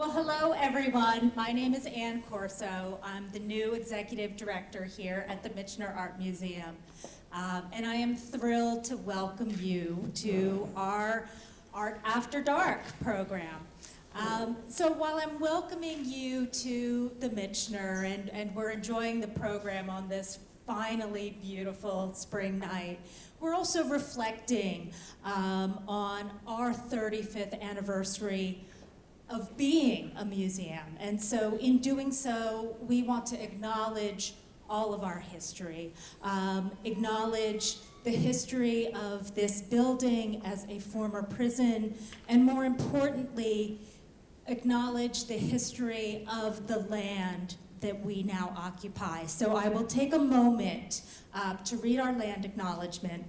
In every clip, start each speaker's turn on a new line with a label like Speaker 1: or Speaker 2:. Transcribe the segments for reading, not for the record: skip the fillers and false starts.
Speaker 1: Well, hello, everyone. My name is Ann Corso. I'm the new executive director here at the Michener Art Museum. And I am thrilled to welcome you to our Art After Dark program. So while I'm welcoming you to the Michener and we're enjoying the program on this finally beautiful spring night, we're also reflecting on our 35th anniversary of being a museum. And so in doing so, we want to acknowledge all of our history, acknowledge the history of this building as a former prison, and more importantly, acknowledge the history of the land that we now occupy. So I will take a moment to read our land acknowledgement.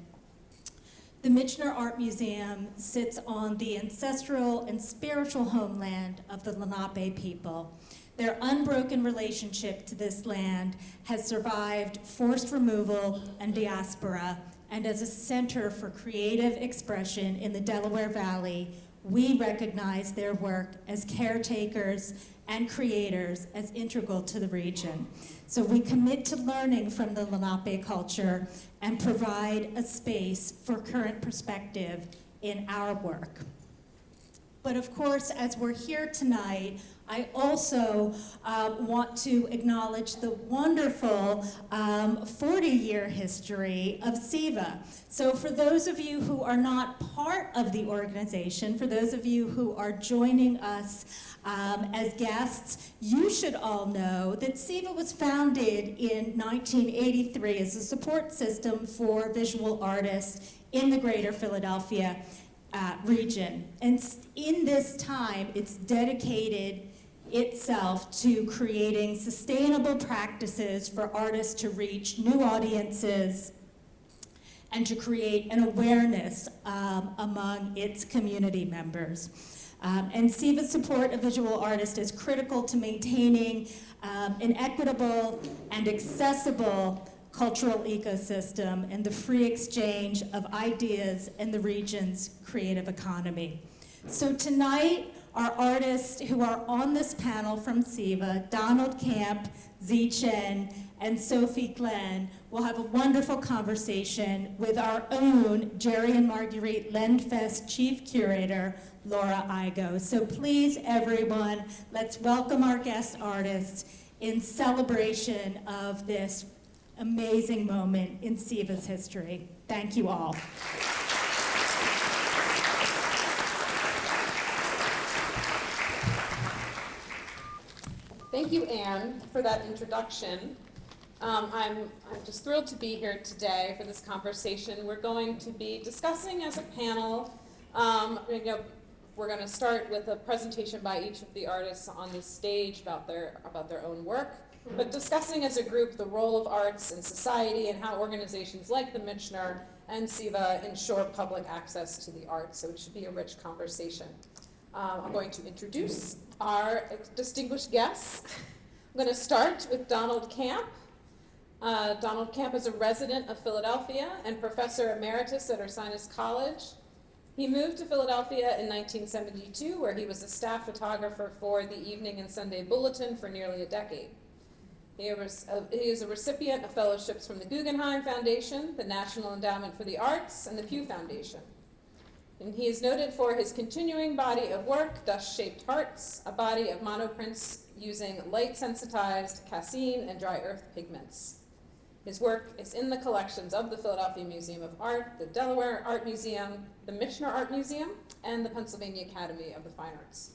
Speaker 1: The Michener Art Museum sits on the ancestral and spiritual homeland of the Lenape people. Their unbroken relationship to this land has survived forced removal and diaspora, and as a center for creative expression in the Delaware Valley, we recognize their work as caretakers and creators as integral to the region. So we commit to learning from the Lenape culture and provide a space for current perspective in our work. But of course, as we're here tonight, I also want to acknowledge the wonderful 40-year history of CFEVA. So for those of you who are not part of the organization, for those of you who are joining us as guests, you should all know that CFEVA was founded in 1983 as a support system for visual artists in the greater Philadelphia region. And in this time, it's dedicated itself to creating sustainable practices for artists to reach new audiences and to create an awareness among its community members. And CFEVA's support of visual artists is critical to maintaining an equitable and accessible cultural ecosystem and the free exchange of ideas in the region's creative economy. So tonight, our artists who are on this panel from CFEVA, Donald Camp, Ziui Chen, and Sophie Glenn, will have a wonderful conversation with our own Jerry and Marguerite Lendfest Chief Curator, Laura Igoe. So please, everyone, let's welcome our guest artists in celebration of this amazing moment in CFEVA's history. Thank you all.
Speaker 2: Thank you, Anne, for that introduction. I'm just thrilled to be here today for this conversation. We're going to be discussing as a panel, we're going to start with a presentation by each of the artists on this stage about their own work, but discussing as a group the role of arts in society and how organizations like the Michener and CFEVA ensure public access to the arts. So it should be a rich conversation. I'm going to introduce our distinguished guests. I'm going to start with Donald Camp. Donald Camp is a resident of Philadelphia and professor emeritus at Ursinus College. He moved to Philadelphia in 1972, where he was a staff photographer for the Evening and Sunday Bulletin for nearly a decade. He is a recipient of fellowships from the Guggenheim Foundation, the National Endowment for the Arts, and the Pew Foundation. And he is noted for his continuing body of work, Dust-Shaped Hearts, a body of monoprints using light-sensitized cassine and dry earth pigments. His work is in the collections of the Philadelphia Museum of Art, the Delaware Art Museum, the Michener Art Museum, and the Pennsylvania Academy of the Fine Arts.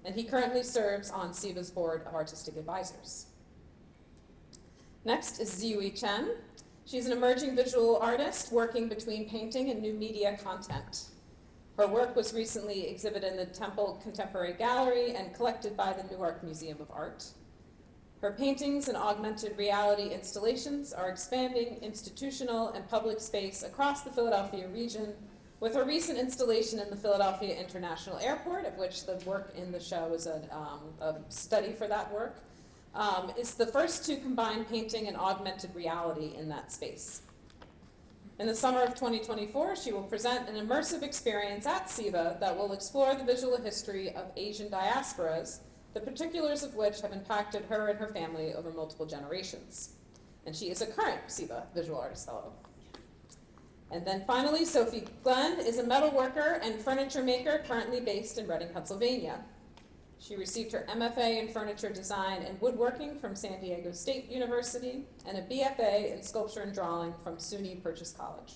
Speaker 2: And he currently serves on CFEVA's Board of Artistic Advisors. Next is Ziui Chen. She's an emerging visual artist working between painting and new media content. Her work was recently exhibited in the Temple Contemporary Gallery and collected by the Newark Museum of Art. Her paintings and augmented reality installations are expanding institutional and public space across the Philadelphia region, with her recent installation in the Philadelphia International Airport, of which the work in the show is a study for that work, is the first to combine painting and augmented reality in that space. In the summer of 2024, she will present an immersive experience at CFEVA that will explore the visual history of Asian diasporas, the particulars of which have impacted her and her family over multiple generations. And she is a current CFEVA Visual Artist Fellow. And then finally, Sophie Glenn is a metal worker and furniture maker currently based in Reading, Pennsylvania. She received her MFA in furniture design and woodworking from San Diego State University and a BFA in sculpture and drawing from SUNY Purchase College.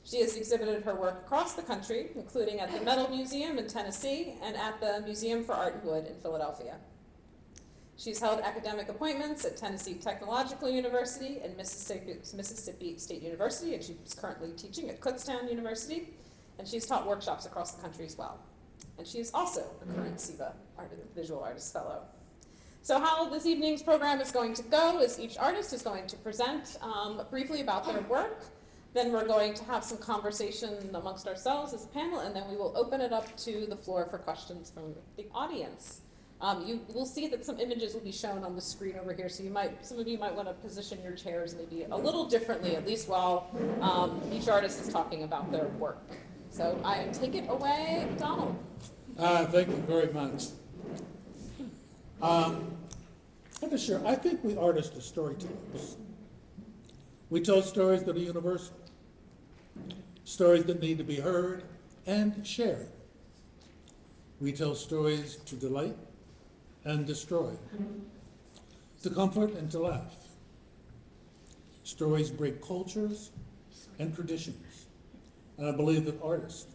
Speaker 2: She has exhibited her work across the country, including at the Metal Museum in Tennessee and at the Museum for Art and Wood in Philadelphia. She's held academic appointments at Tennessee Technological University and Mississippi State University, and she's currently teaching at Kutztown University, and she's taught workshops across the country as well. And she is also a current CFEVA Visual Artist Fellow. So how this evening's program is going to go is each artist is going to present briefly about their work. Then we're going to have some conversation amongst ourselves as a panel, and then we will open it up to the floor for questions from the audience. You will see that some images will be shown on the screen over here, so some of you might want to position your chairs maybe a little differently, at least while each artist is talking about their work. So take it away, Donald.
Speaker 3: Thank you very much. I think we artists are storytellers. We tell stories that are universal, stories that need to be heard and shared. We tell stories to delight and destroy, to comfort and to laugh. Stories break cultures and traditions, and I believe that artists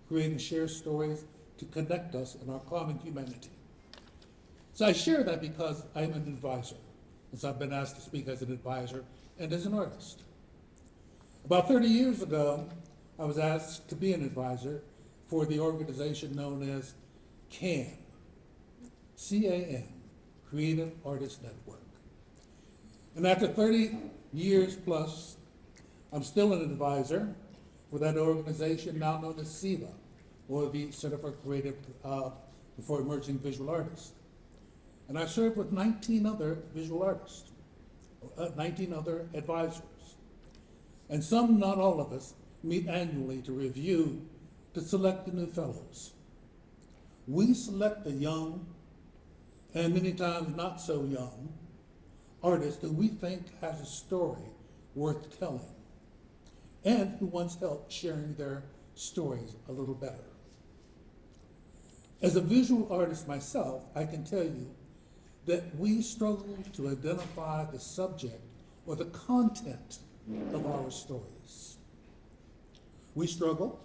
Speaker 3: create and share stories to connect us in our common humanity. So I share that because I'm an advisor, and so I've been asked to speak as an advisor and as an artist. About 30 years ago, I was asked to be an advisor for the organization known as CAN, C-A-N, Creative Artists Network. And after 30 years plus, I'm still an advisor for that organization now known as CFEVA, or the Center for for Emerging Visual Artists. And I served with 19 other visual artists, 19 other advisors. And some, not all of us, meet annually to review, to select the new fellows. We select the young, and many times not so young, artists that we think has a story worth telling, and who wants help sharing their stories a little better. As a visual artist myself, I can tell you that we struggle to identify the subject or the content of our stories. We struggle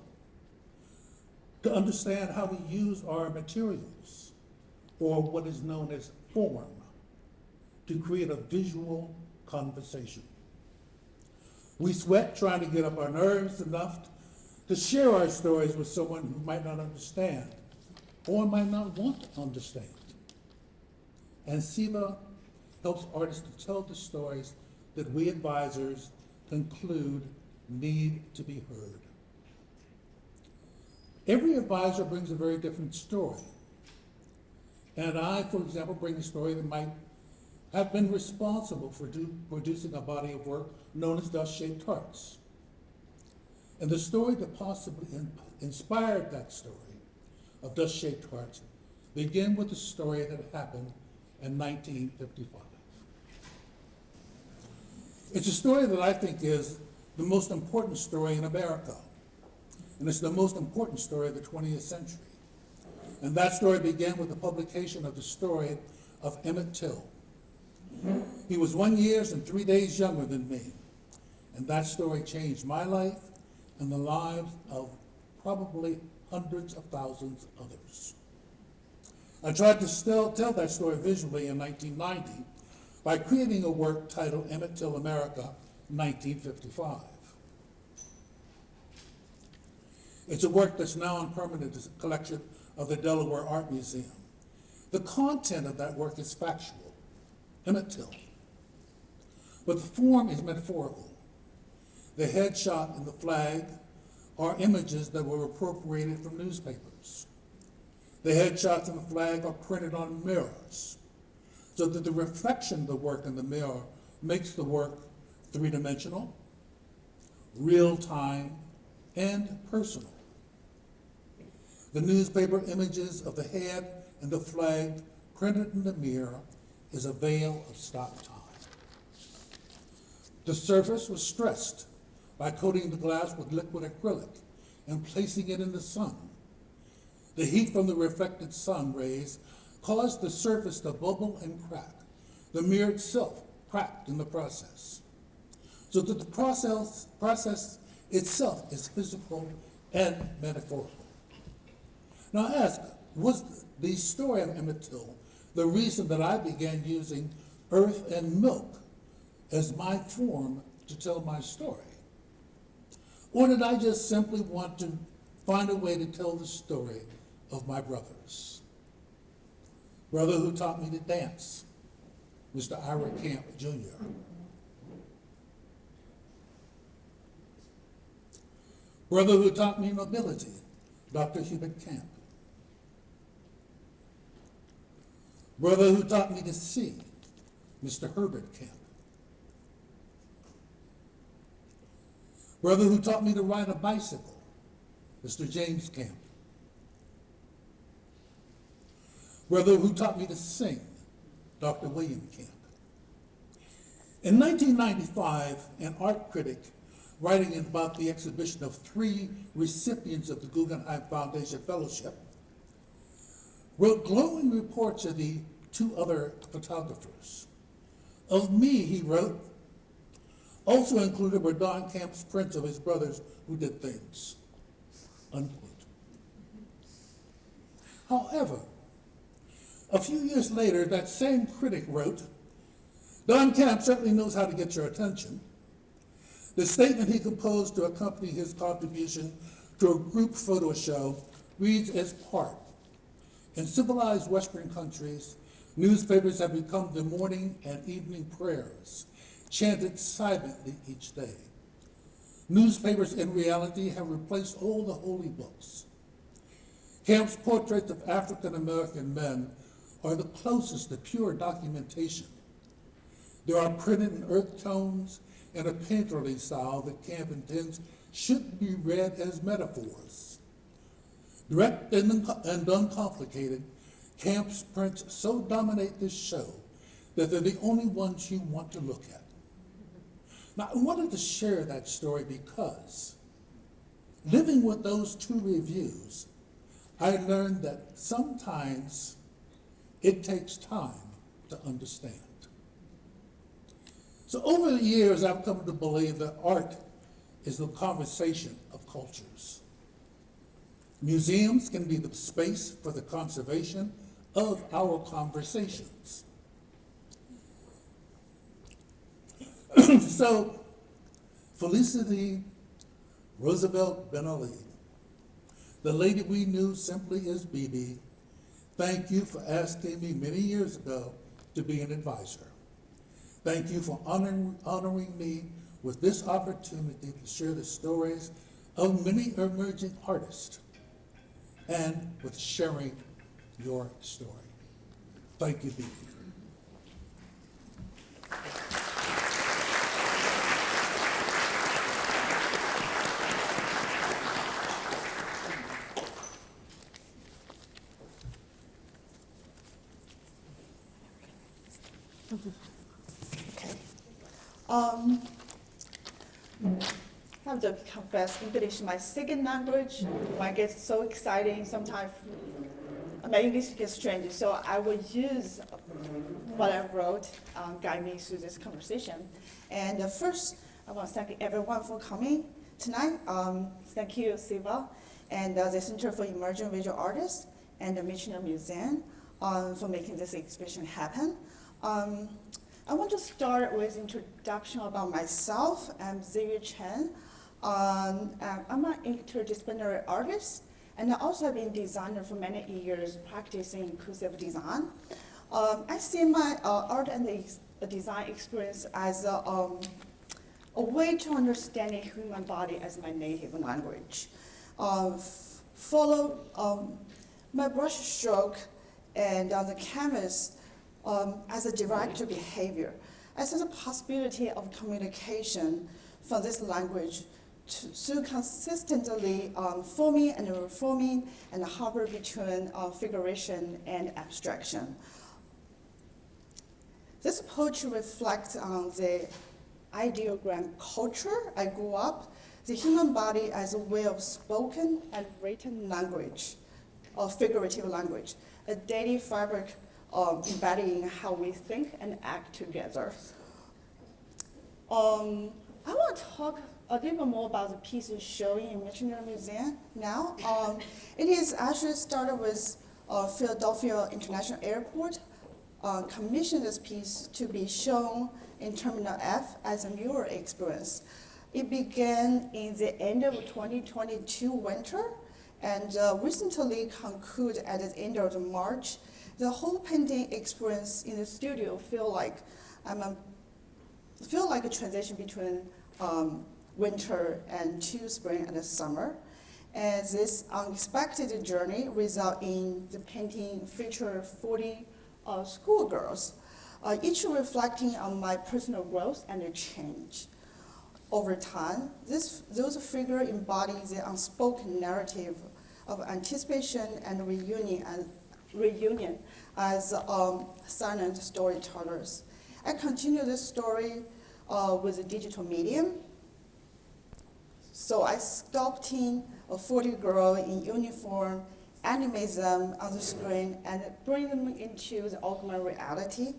Speaker 3: to understand how to use our materials, or what is known as form, to create a visual conversation. We sweat trying to get up our nerves enough to share our stories with someone who might not understand or might not want to understand. And CFEVA helps artists to tell the stories that we advisors conclude need to be heard. Every advisor brings a very different story. And I, for example, bring a story that might have been responsible for producing a body of work known as Dust-Shaped Hearts. And the story that possibly inspired that story of Dust-Shaped Hearts began with a story that happened in 1955. It's a story that I think is the most important story in America. And it's the most important story of the 20th century. And that story began with the publication of the story of Emmett Till. He was 1 year and 3 days younger than me. And that story changed my life and the lives of probably hundreds of thousands of others. I tried to still tell that story visually in 1990 by creating a work titled Emmett Till America, 1955. It's a work that's now in permanent collection of the Delaware Art Museum. The content of that work is factual, Emmett Till, but the form is metaphorical. The headshot and the flag are images that were appropriated from newspapers. The headshots and the flag are printed on mirrors, so that the reflection of the work in the mirror makes the work three-dimensional, real-time, and personal. The newspaper images of the head and the flag printed in the mirror is a veil of stock time. The surface was stressed by coating the glass with liquid acrylic and placing it in the sun. The heat from the reflected sun rays caused the surface to bubble and crack. The mirror itself cracked in the process. So that the process itself is physical and metaphorical. Now I ask, was the story of Emmett Till the reason that I began using earth and milk as my form to tell my story? Or did I just simply want to find a way to tell the story of my brothers? Brother who taught me to dance, Mr. Ira Camp Jr. Brother who taught me nobility, Dr. Hubert Camp. Brother who taught me to see, Mr. Herbert Camp. Brother who taught me to ride a bicycle, Mr. James Camp. Brother who taught me to sing, Dr. William Camp. In 1995, an art critic writing about the exhibition of 3 recipients of the Guggenheim Foundation Fellowship wrote glowing reports of the 2 other photographers. Of me, he wrote, also included were Don Camp's prints of his brothers who did things, unquote. However, a few years later, that same critic wrote, Don Camp certainly knows how to get your attention. The statement he composed to accompany his contribution to a group photo show reads as part. In civilized Western countries, newspapers have become the morning and evening prayers, chanted silently each day. Newspapers in reality have replaced all the holy books. Camp's portraits of African American men are the closest to pure documentation. They are printed in earth tones and a painterly style that Camp intends should be read as metaphors. Direct and uncomplicated, Camp's prints so dominate this show that they're the only ones you want to look at. Now, I wanted to share that story because living with those 2 reviews, I learned that sometimes it takes time to understand. So over the years, I've come to believe that art is the conversation of cultures. Museums can be the space for the conservation of our conversations. So, Felicity Roosevelt Ben-Ali, the lady we knew simply as BB, thank you for asking me many years ago to be an advisor. Thank you for honoring me with this opportunity to share the stories of many emerging artists and with sharing your story. Thank you, BB.
Speaker 4: Okay. I have to confess, English is my second language. When I get so exciting, sometimes my English gets strange. So I will use what I wrote guide me through this conversation. And first, I want to thank everyone for coming tonight. Thank you, CFEVA, and the Center for Emerging Visual Artists and the Michener Museum for making this exhibition happen. I want to start with introduction about myself. I'm Ziui Chen. I'm an interdisciplinary artist, and I also have been a designer for many years, practicing inclusive design. I see my art and design experience as a way to understand the human body as my native language. Follow my brush stroke and on the canvas as a direct behavior, as a possibility of communication from this language to consistently forming and reforming and hover between figuration and abstraction. This approach reflects on the ideogram culture I grew up, the human body as a way of spoken and written language, or figurative language, a daily fabric embodying how we think and act together. I want to talk a little bit more about the pieces showing in Michener Museum now. It is actually started with Philadelphia International Airport commissioned this piece to be shown in Terminal F as a mural experience. It began in the end of 2022 winter and recently concluded at the end of March. The whole painting experience in the studio feel like a transition between winter and to spring and the summer. And this unexpected journey resulted in the painting feature 40 schoolgirls, each reflecting on my personal growth and change. Over time, those figures embody the unspoken narrative of anticipation and reunion as silent storytellers. I continue this story with a digital medium. So I sculpting a 40 girl in uniform, animate them on the screen, and bring them into the augmented reality.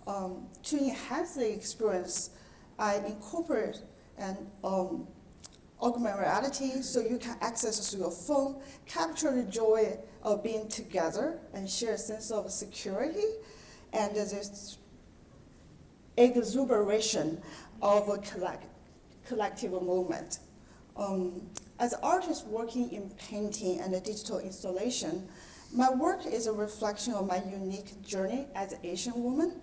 Speaker 4: To enhance the experience, I incorporate an augmented reality so you can access through your phone, capture the joy of being together, and share a sense of security, and this exuberation of a collective movement. As an artist working in painting and digital installation, my work is a reflection of my unique journey as an Asian woman,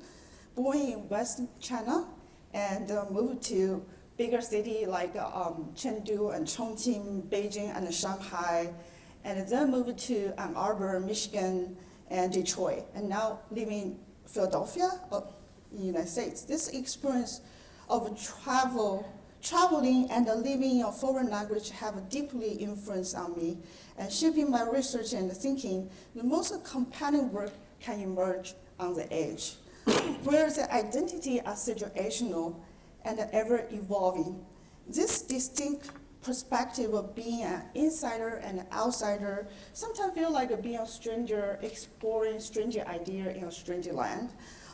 Speaker 4: born in West China and moved to bigger cities like Chengdu and Chongqing, Beijing and Shanghai, and then moved to Ann Arbor, Michigan, and Detroit, and now living in Philadelphia, in the United States. This experience of traveling and living in a foreign language have deeply influenced on me and shaping my research and thinking. The most compelling work can emerge on the edge, where the identity are situational and ever evolving. This distinct perspective of being an insider and an outsider sometimes feel like being a stranger exploring stranger idea in a stranger land.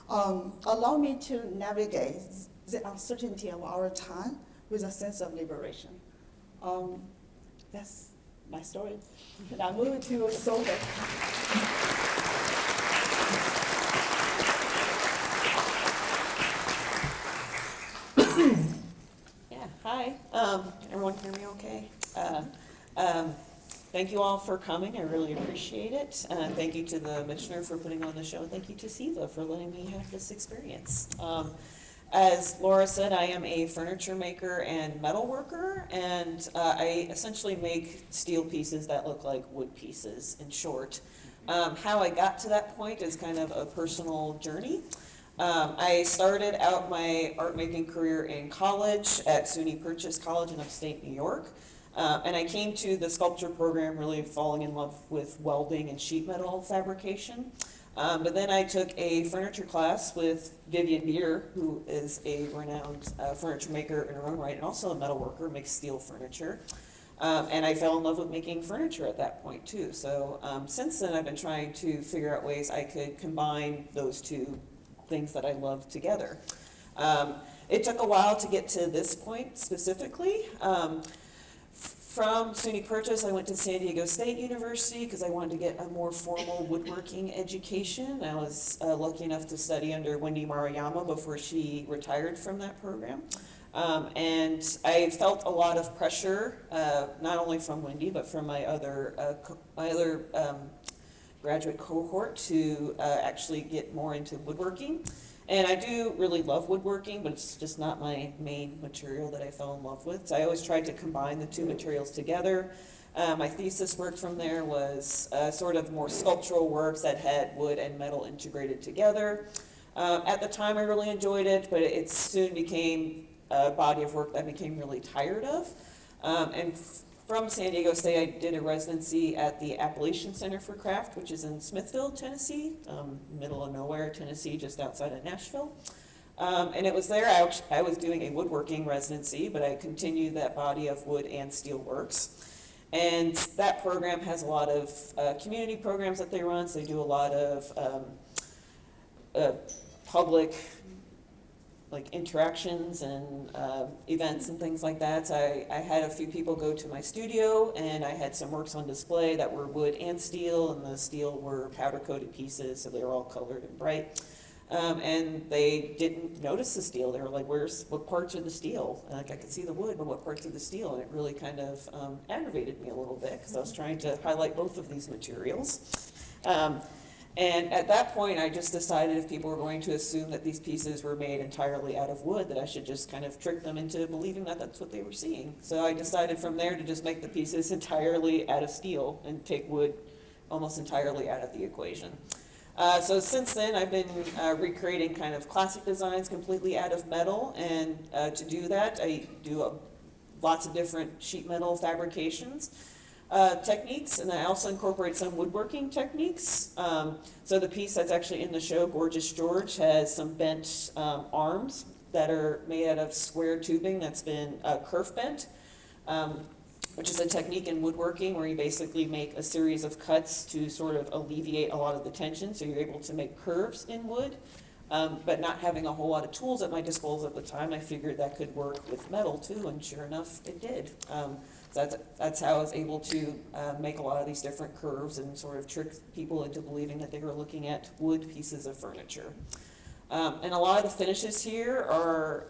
Speaker 4: Allow me to navigate the uncertainty of our time with a sense of liberation. That's my story. And I move to Sophie.
Speaker 5: Yeah, hi. Everyone hear me okay? Thank you all for coming. I really appreciate it. Thank you to the Michener for putting on the show. Thank you to CFEVA for letting me have this experience. As Laura said, I am a furniture maker and metal worker, and I essentially make steel pieces that look like wood pieces, in short. How I got to that point is kind of a personal journey. I started out my art making career in college at SUNY Purchase College in upstate New York. And I came to the sculpture program really falling in love with welding and sheet metal fabrication. But then I took a furniture class with Vivian Beer, who is a renowned furniture maker in her own right, and also a metal worker, makes steel furniture. And I fell in love with making furniture at that point too. So since then I've been trying to figure out ways I could combine those two things that I love together. It took a while to get to this point specifically. From SUNY Purchase, I went to San Diego State University because I wanted to get a more formal woodworking education. I was lucky enough to study under Wendy Maruyama before she retired from that program. And I felt a lot of pressure, not only from Wendy, but from my other graduate cohort to actually get more into woodworking. And I do really love woodworking, but it's just not my main material that I fell in love with. So I always tried to combine the two materials together. My thesis work from there was sort of more sculptural works that had wood and metal integrated together. At the time I really enjoyed it, but it soon became a body of work that I became really tired of. From San Diego State, I did a residency at the Appalachian Center for Craft, which is in Smithville, Tennessee, middle of nowhere, Tennessee, just outside of Nashville. And it was there, I was doing a woodworking residency, but I continued that body of wood and steel works. And that program has a lot of community programs that they run, so they do a lot of public like interactions and events and things like that. So I had a few people go to my studio, and I had some works on display that were wood and steel, and the steel were powder coated pieces, so they were all colored and bright. And they didn't notice the steel. They were like, what parts are the steel? And like, I could see the wood, but what parts are the steel? And it really kind of aggravated me a little bit, because I was trying to highlight both of these materials. And at that point, I just decided if people were going to assume that these pieces were made entirely out of wood, that I should just kind of trick them into believing that that's what they were seeing. So I decided from there to just make the pieces entirely out of steel and take wood almost entirely out of the equation. So since then, I've been recreating kind of classic designs completely out of metal, and to do that, I do lots of different sheet metal fabrications. Techniques, and I also incorporate some woodworking techniques. So the piece that's actually in the show, Gorgeous George, has some bent arms that are made out of square tubing that's been kerf bent, which is a technique in woodworking where you basically make a series of cuts to sort of alleviate a lot of the tension, so you're able to make curves in wood. But not having a whole lot of tools at my disposal at the time, I figured that could work with metal too, and sure enough, it did. So that's how I was able to make a lot of these different curves and sort of trick people into believing that they were looking at wood pieces of furniture. And a lot of the finishes here are,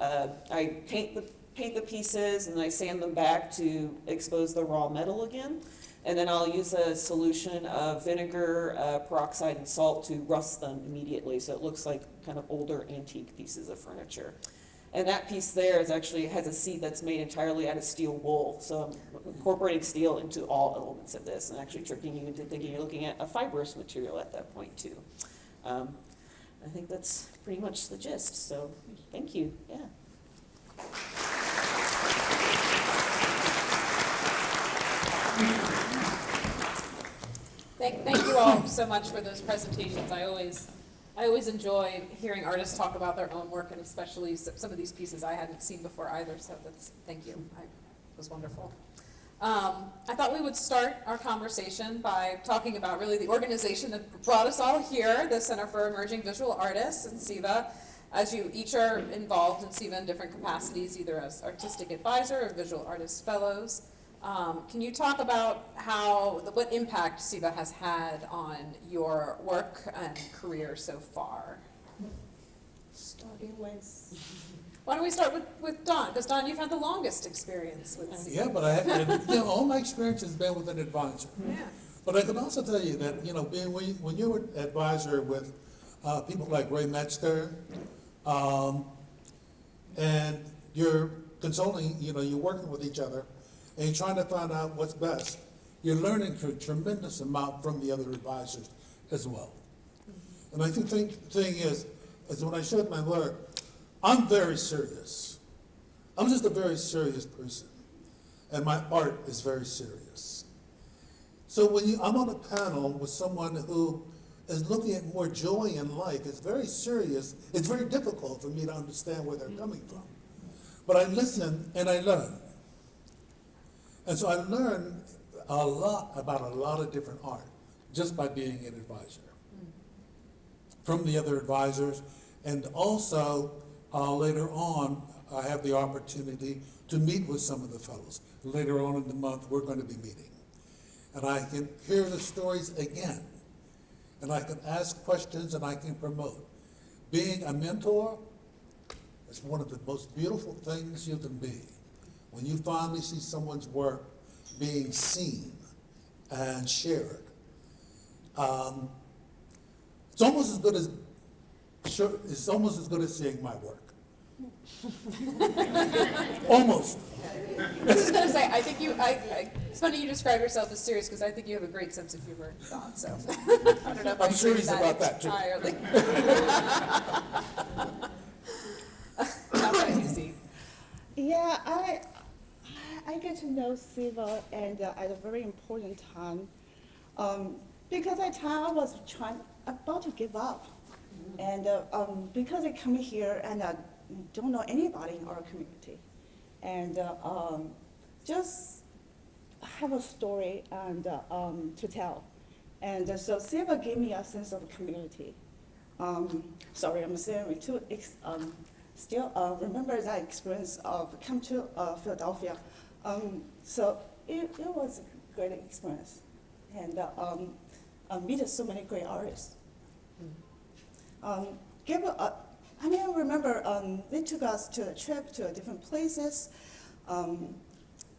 Speaker 5: I paint the pieces and I sand them back to expose the raw metal again. And then I'll use a solution of vinegar, peroxide, and salt to rust them immediately, so it looks like kind of older antique pieces of furniture. And that piece there has a seat that's made entirely out of steel wool. So I'm incorporating steel into all elements of this, and actually tricking you into thinking you're looking at a fibrous material at that point too. I think that's pretty much the gist. So thank you. Yeah.
Speaker 2: Thank you all so much for those presentations. I always enjoy hearing artists talk about their own work, and especially some of these pieces I hadn't seen before either, so thank you. It was wonderful. I thought we would start our conversation by talking about really the organization that brought us all here, the Center for Emerging Visual Artists and CFEVA, as you each are involved in CFEVA in different capacities, either as artistic advisor or visual artist fellows. Can you talk about what impact CFEVA has had on your work and career so far?
Speaker 5: Starting with.
Speaker 2: Why don't we start with Don? Because Don, you've had the longest experience with CFEVA.
Speaker 3: Yeah, but all my experience has been with an advisor.
Speaker 2: Yeah.
Speaker 3: But I can also tell you that, when you're an advisor with people like Ray Metzger, and you're consulting, you're working with each other, and you're trying to find out what's best, you're learning a tremendous amount from the other advisors as well. And I think the thing is when I showed my work, I'm very serious. I'm just a very serious person. And my art is very serious. So when I'm on a panel with someone who is looking at more joy in life, it's very serious. It's very difficult for me to understand where they're coming from. But I listen and I learn. And so I learned a lot about a lot of different art just by being an advisor from the other advisors. And also later on, I have the opportunity to meet with some of the fellows. Later on in the month, we're going to be meeting. And I can hear the stories again. And I can ask questions and I can promote. Being a mentor is one of the most beautiful things you can be. When you finally see someone's work being seen and shared, it's almost as good as seeing my work. Almost.
Speaker 2: I was just going to say, I think it's funny you describe yourself as serious, because I think you have a great sense of humor, Don, so I don't know if
Speaker 3: I'm serious about that too.
Speaker 2: Entirely. How about you, Z?
Speaker 4: Yeah, I get to know CFEVA and at a very important time, because at the time I was about to give up. And because I come here and I don't know anybody in our community, and just have a story and to tell. And so CFEVA gave me a sense of community. Sorry, I'm saying still remember that experience of come to Philadelphia. So it was a great experience, and meet so many great artists. I remember they took us to a trip to different places,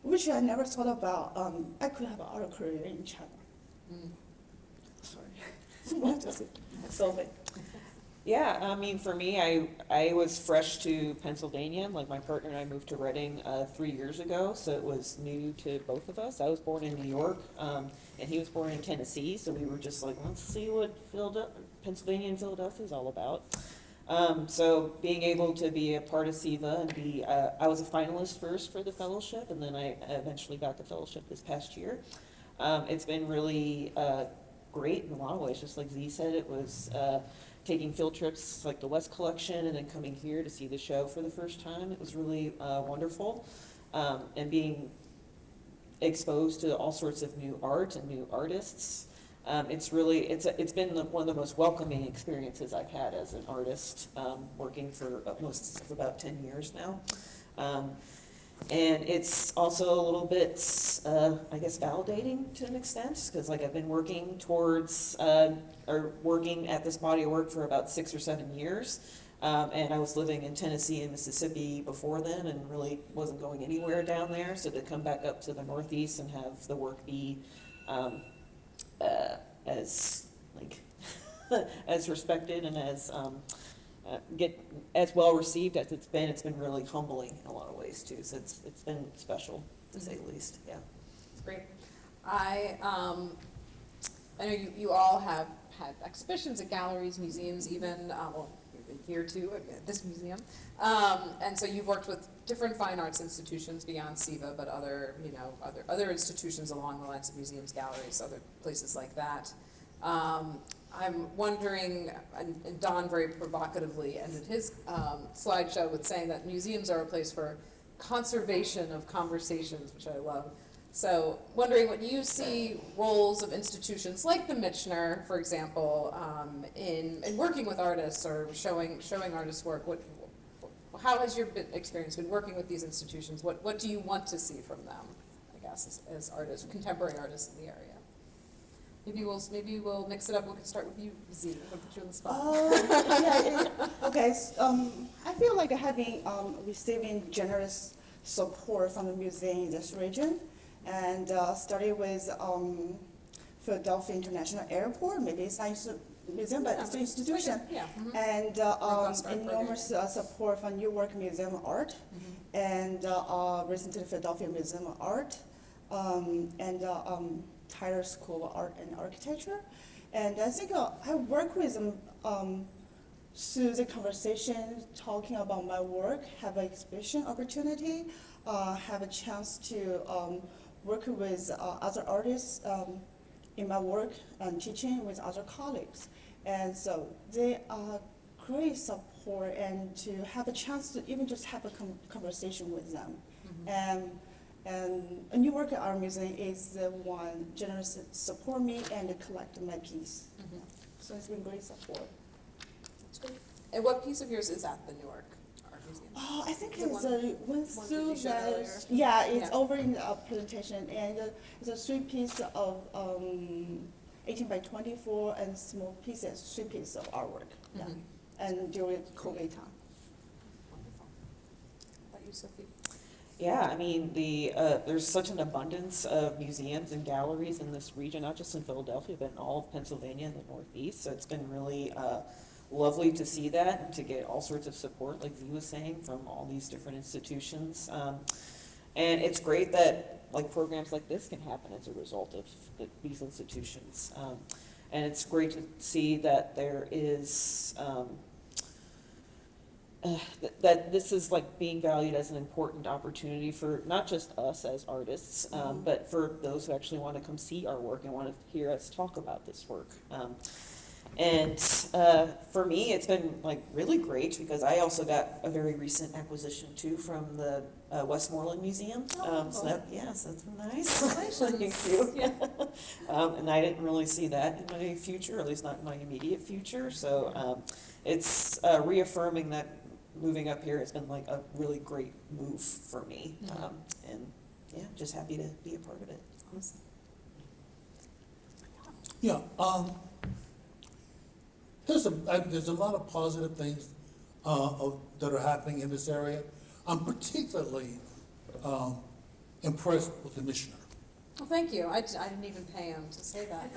Speaker 4: which I never thought about. I could have an art career in China. Sorry, just Sophie.
Speaker 5: Yeah, I mean, for me, I was fresh to Pennsylvania. Like, my partner and I moved to Reading 3 years ago, so it was new to both of us. I was born in New York, and he was born in Tennessee, so we were just like, let's see what Pennsylvania and Philadelphia is all about. So being able to be a part of CFEVA and be, I was a finalist first for the fellowship, and then I eventually got the fellowship this past year. It's been really great in a lot of ways. Just like Z said, it was taking field trips like the West Collection and then coming here to see the show for the first time. It was really wonderful. And being exposed to all sorts of new art and new artists. It's been one of the most welcoming experiences I've had as an artist, working for most of about 10 years now. And it's also a little bit, I guess, validating to an extent, because like I've been working towards, or working at this body of work for about 6 or 7 years. And I was living in Tennessee and Mississippi before then and really wasn't going anywhere down there. So to come back up to the Northeast and have the work be as like as respected and as get as well received as it's been really humbling in a lot of ways too. So it's been special to say the least. Yeah,
Speaker 2: It's great. I know you all have had exhibitions at galleries, museums, even well, you've been here too at this museum, and so you've worked with different fine arts institutions beyond CFEVA, but other institutions along the lines of museums, galleries, other places like that. I'm wondering, and Don very provocatively ended his slideshow with saying that museums are a place for conservation of conversations, which I love. So wondering what you see roles of institutions like the Michener, for example, in working with artists or showing artists' work. How has your experience been working with these institutions? What do you want to see from them, I guess, as artists, contemporary artists in the area? Maybe we'll mix it up. We can start with you, Z. I'll put you on the spot.
Speaker 4: Okay. I feel like having receiving generous support from the museum in this region, and started with Philadelphia International Airport. Maybe it's not a museum, but it's an institution.
Speaker 2: Yeah. Mm-hmm.
Speaker 4: And enormous support from Newark Museum of Art, and recently Philadelphia Museum of Art, and Tyler School of Art and Architecture. And I think I work with them through the conversation, talking about my work, have an exhibition opportunity, have a chance to work with other artists in my work and teaching with other colleagues. And so they are great support, and to have a chance to even just have a conversation with them. And a Newark Art Museum is the one generously support me and collect my piece. So it's been great support.
Speaker 2: That's great. And what piece of yours is at the Newark Art Museum?
Speaker 4: Oh, I think
Speaker 2: Is it
Speaker 4: it's
Speaker 2: one that you showed earlier?
Speaker 4: Yeah, it's
Speaker 2: Yeah.
Speaker 4: over in the presentation, and it's a 3-piece of 18 by 24 and small pieces, 3 pieces of artwork. Yeah, and during COVID time.
Speaker 2: Wonderful. How about you, Sophie?
Speaker 5: Yeah, I mean, there's such an abundance of museums and galleries in this region, not just in Philadelphia, but in all of Pennsylvania and the Northeast. So it's been really lovely to see that and to get all sorts of support, like Z was saying, from all these different institutions. And it's great that like programs like this can happen as a result of these institutions. And it's great to see that there is that this is like being valued as an important opportunity for not just us as artists, but for those who actually want to come see our work and want to hear us talk about this work. And for me, it's been like really great because I also got a very recent acquisition too from the Westmoreland Museum. So that, yes, that's nice. Thank you.
Speaker 2: Yeah.
Speaker 5: And I didn't really see that in my future, or at least not in my immediate future. So it's reaffirming that moving up here has been like a really great move for me. And yeah, just happy to be a part of it.
Speaker 2: Awesome.
Speaker 3: Yeah, there's a lot of positive things that are happening in this area. I'm particularly impressed with the Michener.
Speaker 2: Well, thank you. I didn't even pay him to say that.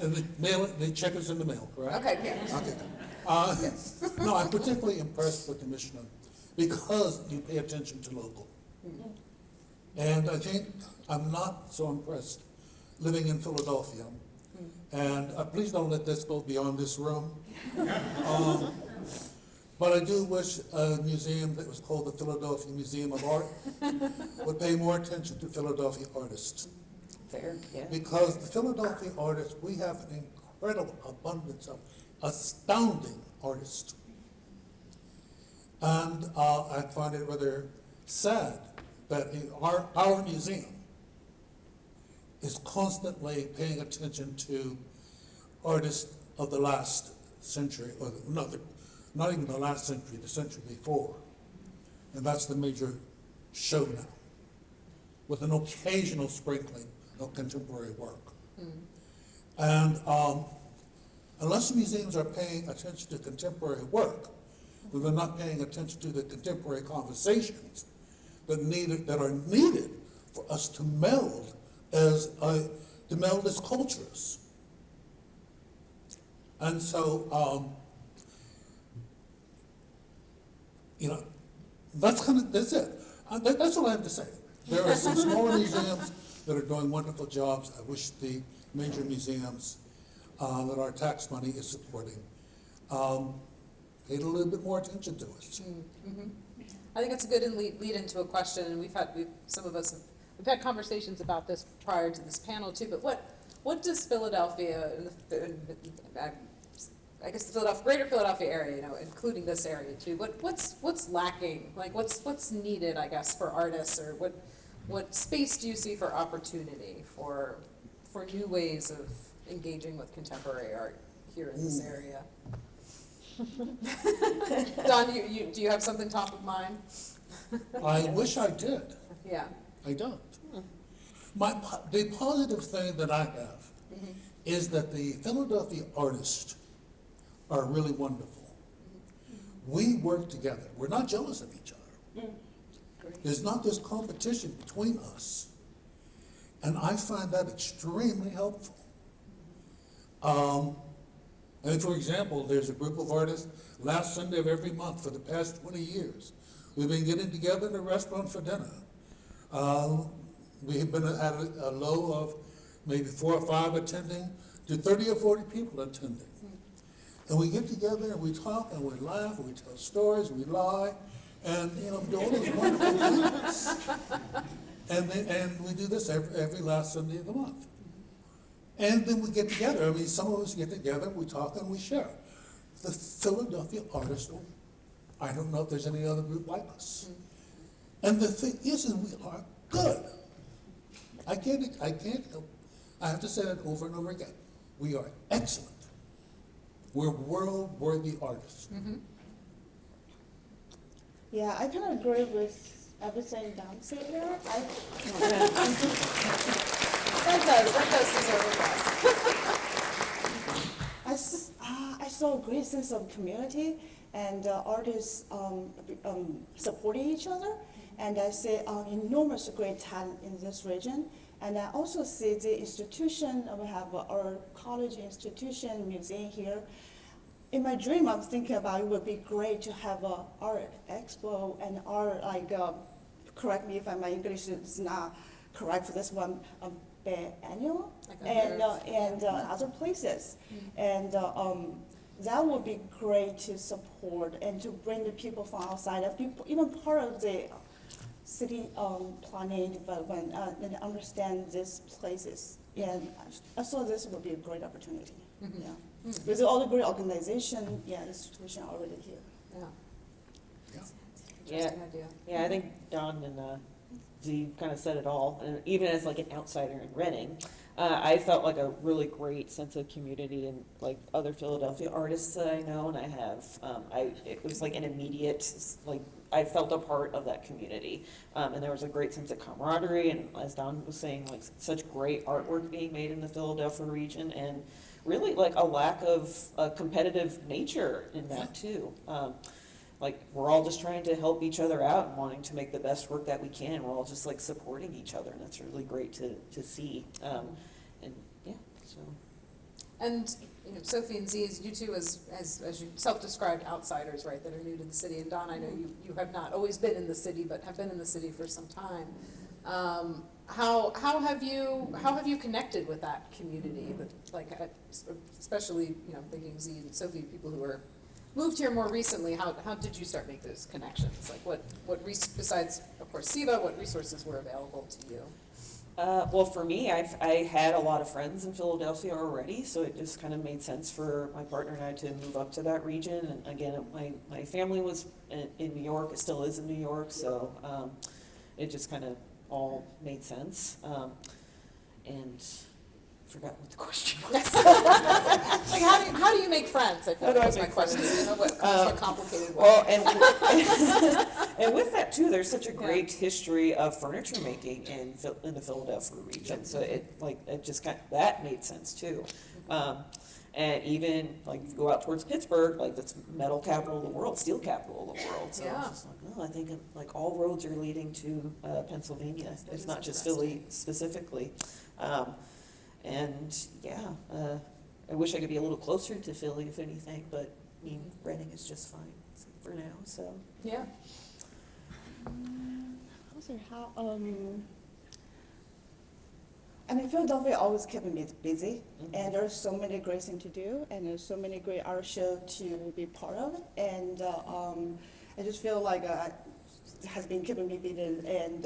Speaker 3: And the check is in the mail, correct?
Speaker 2: Okay, yeah.
Speaker 3: Okay. No, I'm particularly impressed with the Michener because you pay attention to local. And I think I'm not so impressed living in Philadelphia. And please don't let this go beyond this room. But I do wish a museum that was called the Philadelphia Museum of Art would pay more attention to Philadelphia artists.
Speaker 5: Fair, yeah.
Speaker 3: Because the Philadelphia artists, we have an incredible abundance of astounding artists. And I find it rather sad that our museum is constantly paying attention to artists of the last century, or not even the last century, the century before. And that's the major show now, with an occasional sprinkling of contemporary work. And unless the museums are paying attention to contemporary work, then they're not paying attention to the contemporary conversations that are needed for us to meld as cultures. And so, that's it. That's all I have to say. There are some smaller museums that are doing wonderful jobs. I wish the major museums that our tax money is supporting paid a little bit more attention to us.
Speaker 2: I think that's a good lead into a question, and we've had conversations about this prior to this panel too. But what does Philadelphia, I guess the greater Philadelphia area, including this area too, what's lacking? Like what's needed, I guess, for artists, or what space do you see for opportunity for new ways of engaging with contemporary art here in this area? Don, do you have something top of mind?
Speaker 3: I wish I did.
Speaker 2: Yeah.
Speaker 3: I don't. The positive thing that I have is that the Philadelphia artists are really wonderful. We work together. We're not jealous of each other. There's not this competition between us. And I find that extremely helpful. And for example, there's a group of artists, last Sunday of every month for the past 20 years. We've been getting together in a restaurant for dinner. We have been at a low of maybe 4 or 5 attending to 30 or 40 people attending. And we get together and we talk and we laugh and we tell stories, we lie, and do all those wonderful things. And we do this every last Sunday of the month. And then we get together. I mean, some of us get together, we talk and we share. The Philadelphia artists, I don't know if there's any other group like us. And the thing is we are good. I can't help. I have to say that over and over again. We are excellent. We're world-worthy artists.
Speaker 4: Yeah, I kind of agree with everything Don said there.
Speaker 2: That does deserve a plus.
Speaker 4: I saw a great sense of community and artists supporting each other. And I see enormous great talent in this region. And I also see the institution, we have our college institution, museum here. In my dream, I'm thinking about it would be great to have an art expo and art, correct me if my English is not correct for this one, biennial and other places. And that would be great to support and to bring the people from outside, of people, even part of the city planning development, and understand these places. And I thought this would be a great opportunity. Yeah. With all the great organization, institution already here.
Speaker 2: Yeah.
Speaker 3: Yeah.
Speaker 5: Yeah.
Speaker 2: Interesting idea.
Speaker 5: Yeah, I think Don and Z kind of said it all. And even as like an outsider in Reading, I felt like a really great sense of community and like other Philadelphia artists that I know and I have. It was like an immediate, like I felt a part of that community. And there was a great sense of camaraderie and as Don was saying, like such great artwork being made in the Philadelphia region and really like a lack of competitive nature in that too. Like we're all just trying to help each other out and wanting to make the best work that we can. We're all just like supporting each other, and that's really great to see. And yeah, so.
Speaker 2: And you know, Sophie and Z, you two as you self-described outsiders, right, that are new to the city. And Don, I know you have not always been in the city, but have been in the city for some time. How have you connected with that community? Like especially thinking Z and Sophie, people who are moved here more recently, how did you start make those connections? Like besides, of course, CFEVA, what resources were available to you?
Speaker 5: Well, for me, I had a lot of friends in Philadelphia already, so it just kind of made sense for my partner and I to move up to that region. And again, my family was in New York, it still is in New York, so it just kind of all made sense. And I forgot what the question was.
Speaker 2: Like how do you make friends? I feel like that's my question. What's more complicated?
Speaker 5: Well, and with that too, there's such a great history of furniture making in the Philadelphia region. So it just that made sense too. And even like if you go out towards Pittsburgh, like that's metal capital of the world, steel capital of the world. So I was just like, I think like all roads are leading to Pennsylvania, if not just Philly specifically. And yeah, I wish I could be a little closer to Philly, if anything, but I mean, Reading is just fine for now, so.
Speaker 2: Yeah.
Speaker 4: I mean, Philadelphia always kept me busy, and there's so many great things to do, and there's so many great art shows to be part of, and I just feel like it has been keeping me busy, and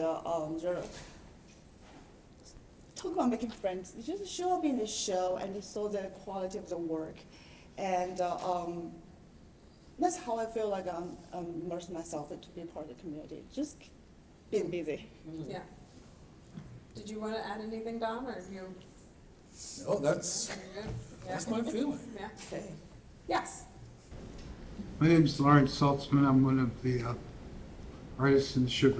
Speaker 4: talk about making friends. You just show up in the show and you saw the quality of the work. And that's how I feel like I'm immersed myself to be part of the community. Just being busy.
Speaker 2: Yeah. Did you want to add anything, Don, or you?
Speaker 3: No, that's
Speaker 2: You're good? Yeah.
Speaker 3: that's my feeling.
Speaker 2: Yeah.
Speaker 5: Okay.
Speaker 2: Yes.
Speaker 6: My name is Lawrence Saltzman. I'm one of the artists in the show.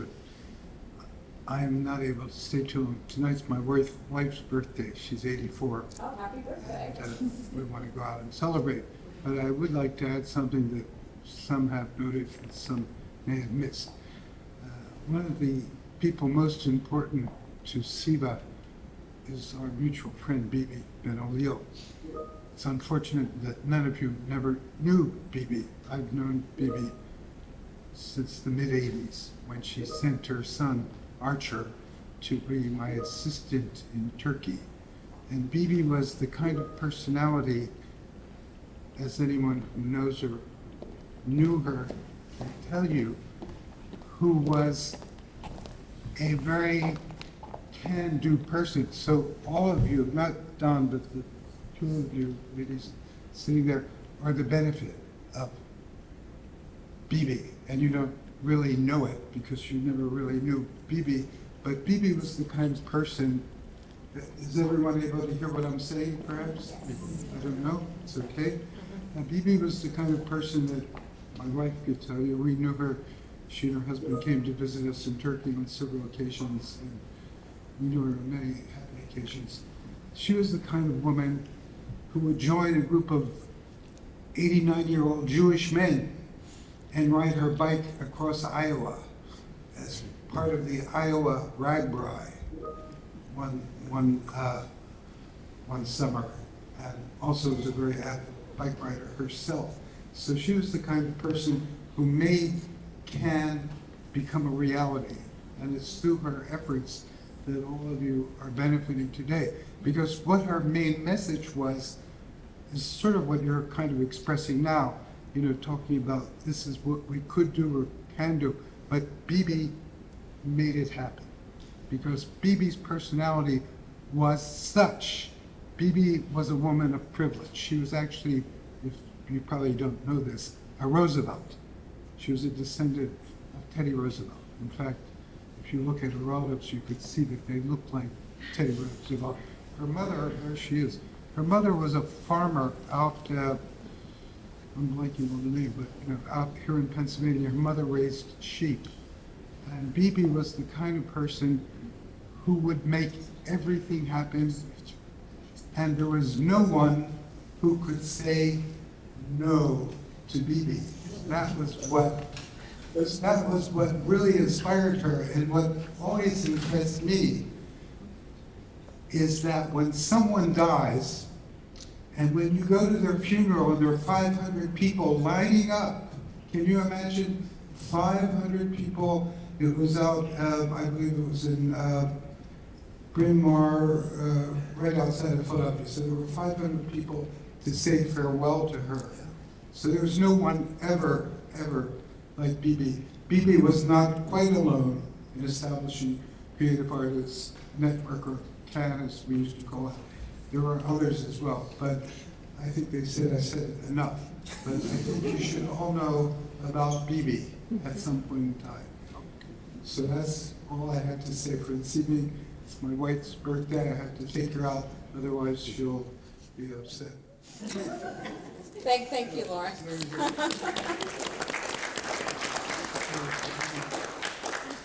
Speaker 6: I am not able to stay too long. Tonight's my wife's birthday. She's 84.
Speaker 2: Oh, happy birthday.
Speaker 6: And we want to go out and celebrate. But I would like to add something that some have noted and some may have missed. One of the people most important to CFEVA is our mutual friend, Bibi Ben-Olio. It's unfortunate that none of you never knew Bibi. I've known Bibi since the mid-'80s when she sent her son, Archer, to be my assistant in Turkey. And Bibi was the kind of personality, as anyone who knows her, knew her, can tell you, who was a very can-do person. So all of you, not Don, but the two of you ladies sitting there, are the benefit of Bibi. And you don't really know it because you never really knew Bibi. But Bibi was the kind of person. Is everyone able to hear what I'm saying, perhaps? I don't know. It's okay. And Bibi was the kind of person that my wife could tell you. We knew her. She and her husband came to visit us in Turkey on several occasions, and we knew her on many occasions. She was the kind of woman who would join a group of 89-year-old Jewish men and ride her bike across Iowa as part of the Iowa Ragbri one summer, and also was a very avid bike rider herself. So she was the kind of person who made can become a reality, and it's through her efforts that all of you are benefiting today. Because what her main message was, is sort of what you're kind of expressing now, you know, talking about this is what we could do or can do, but Bibi made it happen. Because Bibi's personality was such. Bibi was a woman of privilege. She was actually, if you probably don't know this, a Roosevelt. She was a descendant of Teddy Roosevelt. In fact, if you look at her relatives, you could see that they look like Teddy Roosevelt. Her mother, there she is. Her mother was a farmer out, I'm blanking on the name, but you know, out here in Pennsylvania. Her mother raised sheep. And Bibi was the kind of person who would make everything happen, and there was no one who could say no to Bibi. That was what really inspired her, and what always impressed me is that when someone dies, and when you go to their funeral and there are 500 people lining up, can you imagine 500 people? It was out, I believe it was in Bryn Mawr, right outside of Philadelphia. So there were 500 people to say farewell to her. So there was no one ever like Bibi. Bibi was not quite alone in establishing Creative Artists Network, or CAN as we used to call it. There were others as well, but I think I said it enough. But I think you should all know about Bibi at some point in time. So that's all I had to say for this evening. It's my wife's birthday. I have to take her out, otherwise she'll be upset.
Speaker 2: Thank you, Laura.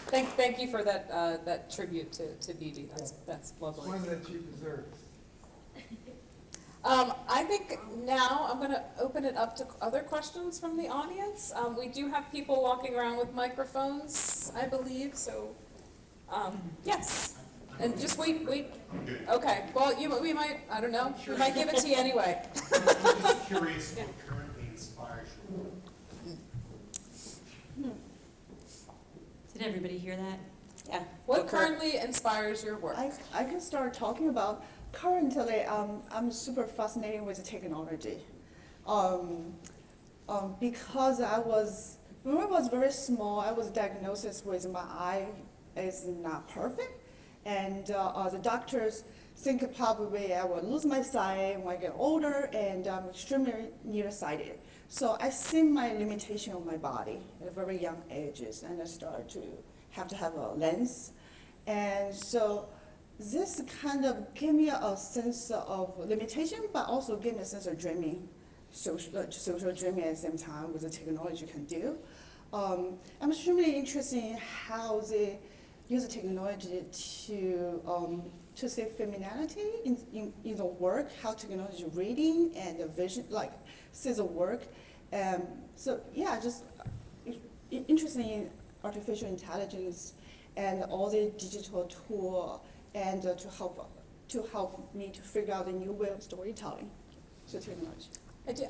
Speaker 2: Thank you for that tribute to Bibi. That's lovely.
Speaker 6: One that you deserve.
Speaker 2: I think now I'm going to open it up to other questions from the audience. We do have people walking around with microphones, I believe, so, yes. And just wait. Okay, well, we might, I don't know, we might give it to you anyway.
Speaker 7: I'm just curious what currently inspires you.
Speaker 8: Did everybody hear that?
Speaker 5: Yeah.
Speaker 2: What currently inspires your work?
Speaker 4: I can start talking about, currently, I'm super fascinated with technology. Because when I was very small, I was diagnosed with my eye is not perfect. And the doctors think probably I will lose my sight when I get older, and I'm extremely nearsighted. So I see my limitation of my body at very young ages, and I started to have a lens. And so this kind of gave me a sense of limitation, but also gave me a sense of dreaming, social dreaming at the same time with the technology can do. I'm extremely interested in how they use the technology to see femininity in the work, how technology reading and the vision, like sees the work. So yeah, just interested in artificial intelligence and all the digital tool, and to help me to figure out a new way of storytelling through technology.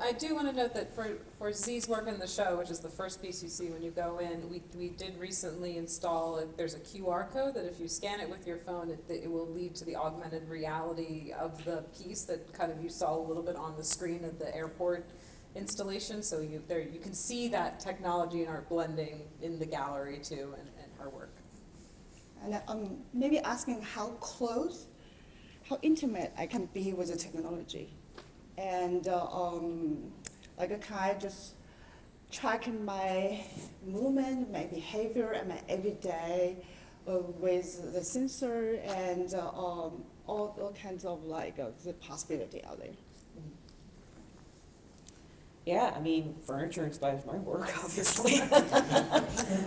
Speaker 2: I do want to note that for Z's work in the show, which is the first piece you see when you go in, we did recently install, there's a QR code that if you scan it with your phone, it will lead to the augmented reality of the piece that kind of you saw a little bit on the screen at the airport installation. So you can see that technology and art blending in the gallery too, and her work.
Speaker 4: And maybe asking how close, how intimate I can be with the technology. And can I just track my movement, my behavior, and my everyday with the sensor and all kinds of the possibility out there.
Speaker 5: Yeah, I mean, furniture inspires my work, obviously.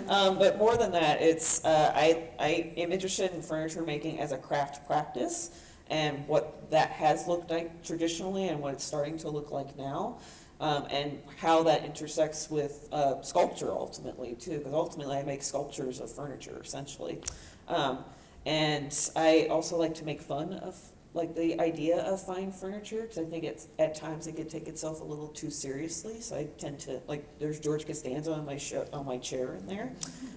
Speaker 5: But more than that, it's I am interested in furniture making as a craft practice, and what that has looked like traditionally and what it's starting to look like now, and how that intersects with sculpture ultimately too, because ultimately I make sculptures of furniture essentially. And I also like to make fun of the idea of fine furniture, because I think at times it can take itself a little too seriously. So I tend to there's George Costanza on my chair in there,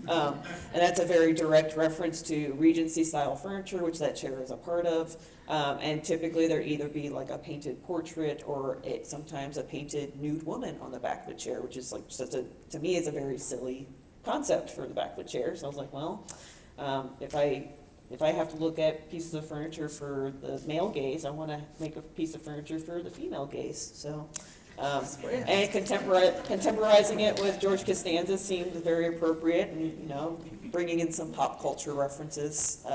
Speaker 5: and that's a very direct reference to Regency style furniture, which that chair is a part of. And typically there either be like a painted portrait or sometimes a painted nude woman on the back of a chair, which is like to me, it's a very silly concept for the back of a chair. So I was like, well, if I have to look at pieces of furniture for the male gaze, I want to make a piece of furniture for the female gaze. So, and contemporizing it with George Costanza seemed very appropriate, and bringing in some pop culture references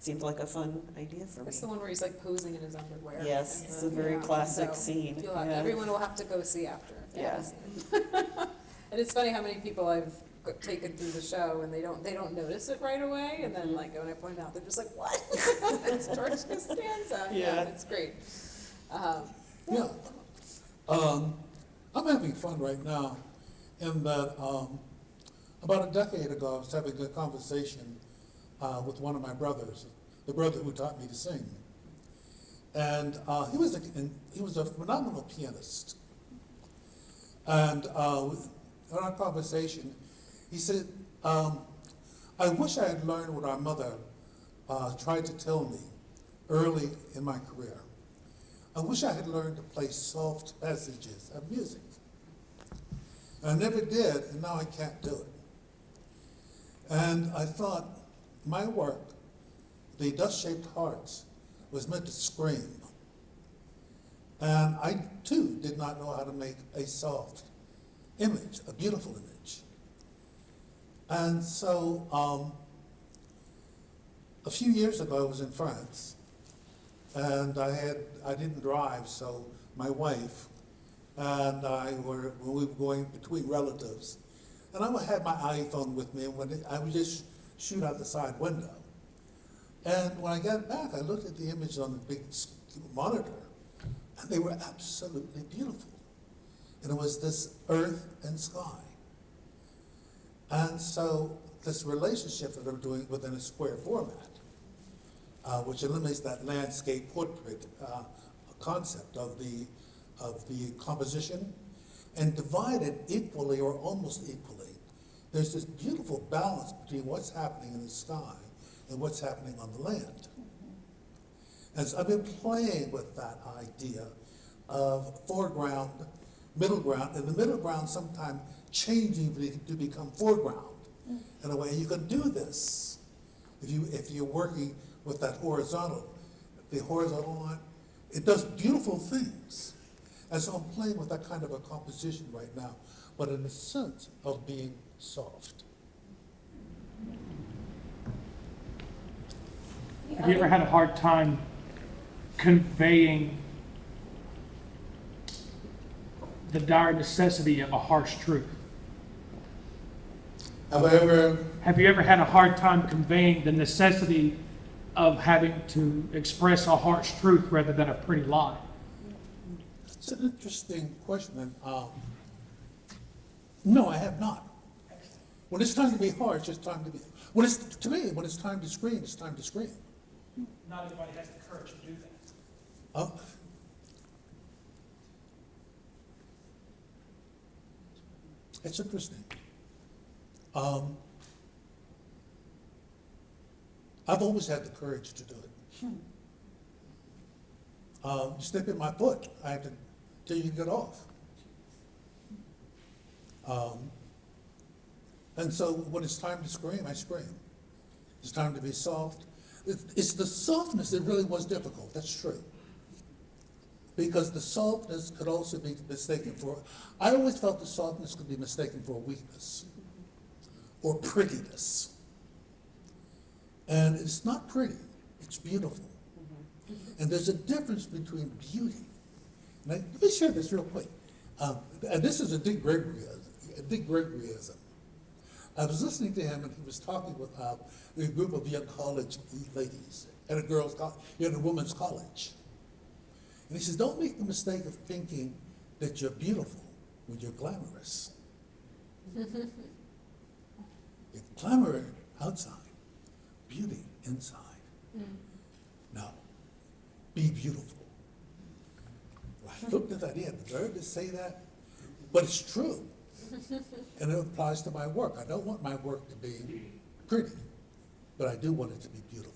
Speaker 5: seemed like a fun idea for me.
Speaker 2: It's the one where he's like posing in his underwear.
Speaker 5: Yes,
Speaker 2: And
Speaker 5: it's a very classic scene. Yeah.
Speaker 2: Everyone will have to go see after. If they
Speaker 5: Yeah.
Speaker 2: haven't seen it. And it's funny how many people I've taken through the show and they don't notice it right away, and then like when I point out, they're just like, "What? It's George Costanza."
Speaker 5: Yeah.
Speaker 2: It's great.
Speaker 3: Yeah. I'm having fun right now in that about a decade ago, I was having a conversation with one of my brothers, the brother who taught me to sing. And he was a phenomenal pianist. And in our conversation, he said, I wish I had learned what our mother tried to tell me early in my career. I wish I had learned to play soft passages of music. I never did, and now I can't do it. And I thought my work, the dust-shaped hearts, was meant to scream. And I, too, did not know how to make a soft image, a beautiful image. And so a few years ago, I was in France, and I didn't drive, so my wife and we were going between relatives, and I had my iPhone with me, and I would just shoot out the side window. And when I got back, I looked at the image on the big monitor, and they were absolutely beautiful. And it was this earth and sky. And so this relationship that I'm doing within a square format, which eliminates that landscape portrait concept of the composition, and divided equally or almost equally, there's this beautiful balance between what's happening in the sky and what's happening on the land. And so I've been playing with that idea of foreground, middle ground, and the middle ground sometimes changing to become foreground. In a way, you can do this if you're working with that horizontal, the horizontal line. It does beautiful things. And so I'm playing with that kind of a composition right now, but in the sense of being soft.
Speaker 9: Have you ever had a hard time conveying the dire necessity of a harsh truth? Have you ever had a hard time conveying the necessity of having to express a harsh truth rather than a pretty lie?
Speaker 3: It's an interesting question. No, I have not. When it's time to be harsh, it's time to be. When it's time to scream, it's time to scream.
Speaker 9: Not everybody has the courage to do that.
Speaker 3: It's interesting. I've always had the courage to do it. You step in my foot, I have to till you get off. And so when it's time to scream, I scream. It's time to be soft. It's the softness that really was difficult, that's true. Because the softness could also be mistaken for, I always felt the softness could be mistaken for weakness or prettiness. And it's not pretty, it's beautiful. And there's a difference between beauty. Now, let me share this real quick. And this is a Dick Gregoryism. I was listening to him, and he was talking with a group of young college ladies at a women's college. And he says, don't make the mistake of thinking that you're beautiful when you're glamorous. You're glamour outside, beauty inside. Now, be beautiful. I looked at that, he had the nerve to say that, but it's true. And it applies to my work. I don't want my work to be pretty, but I do want it to be beautiful.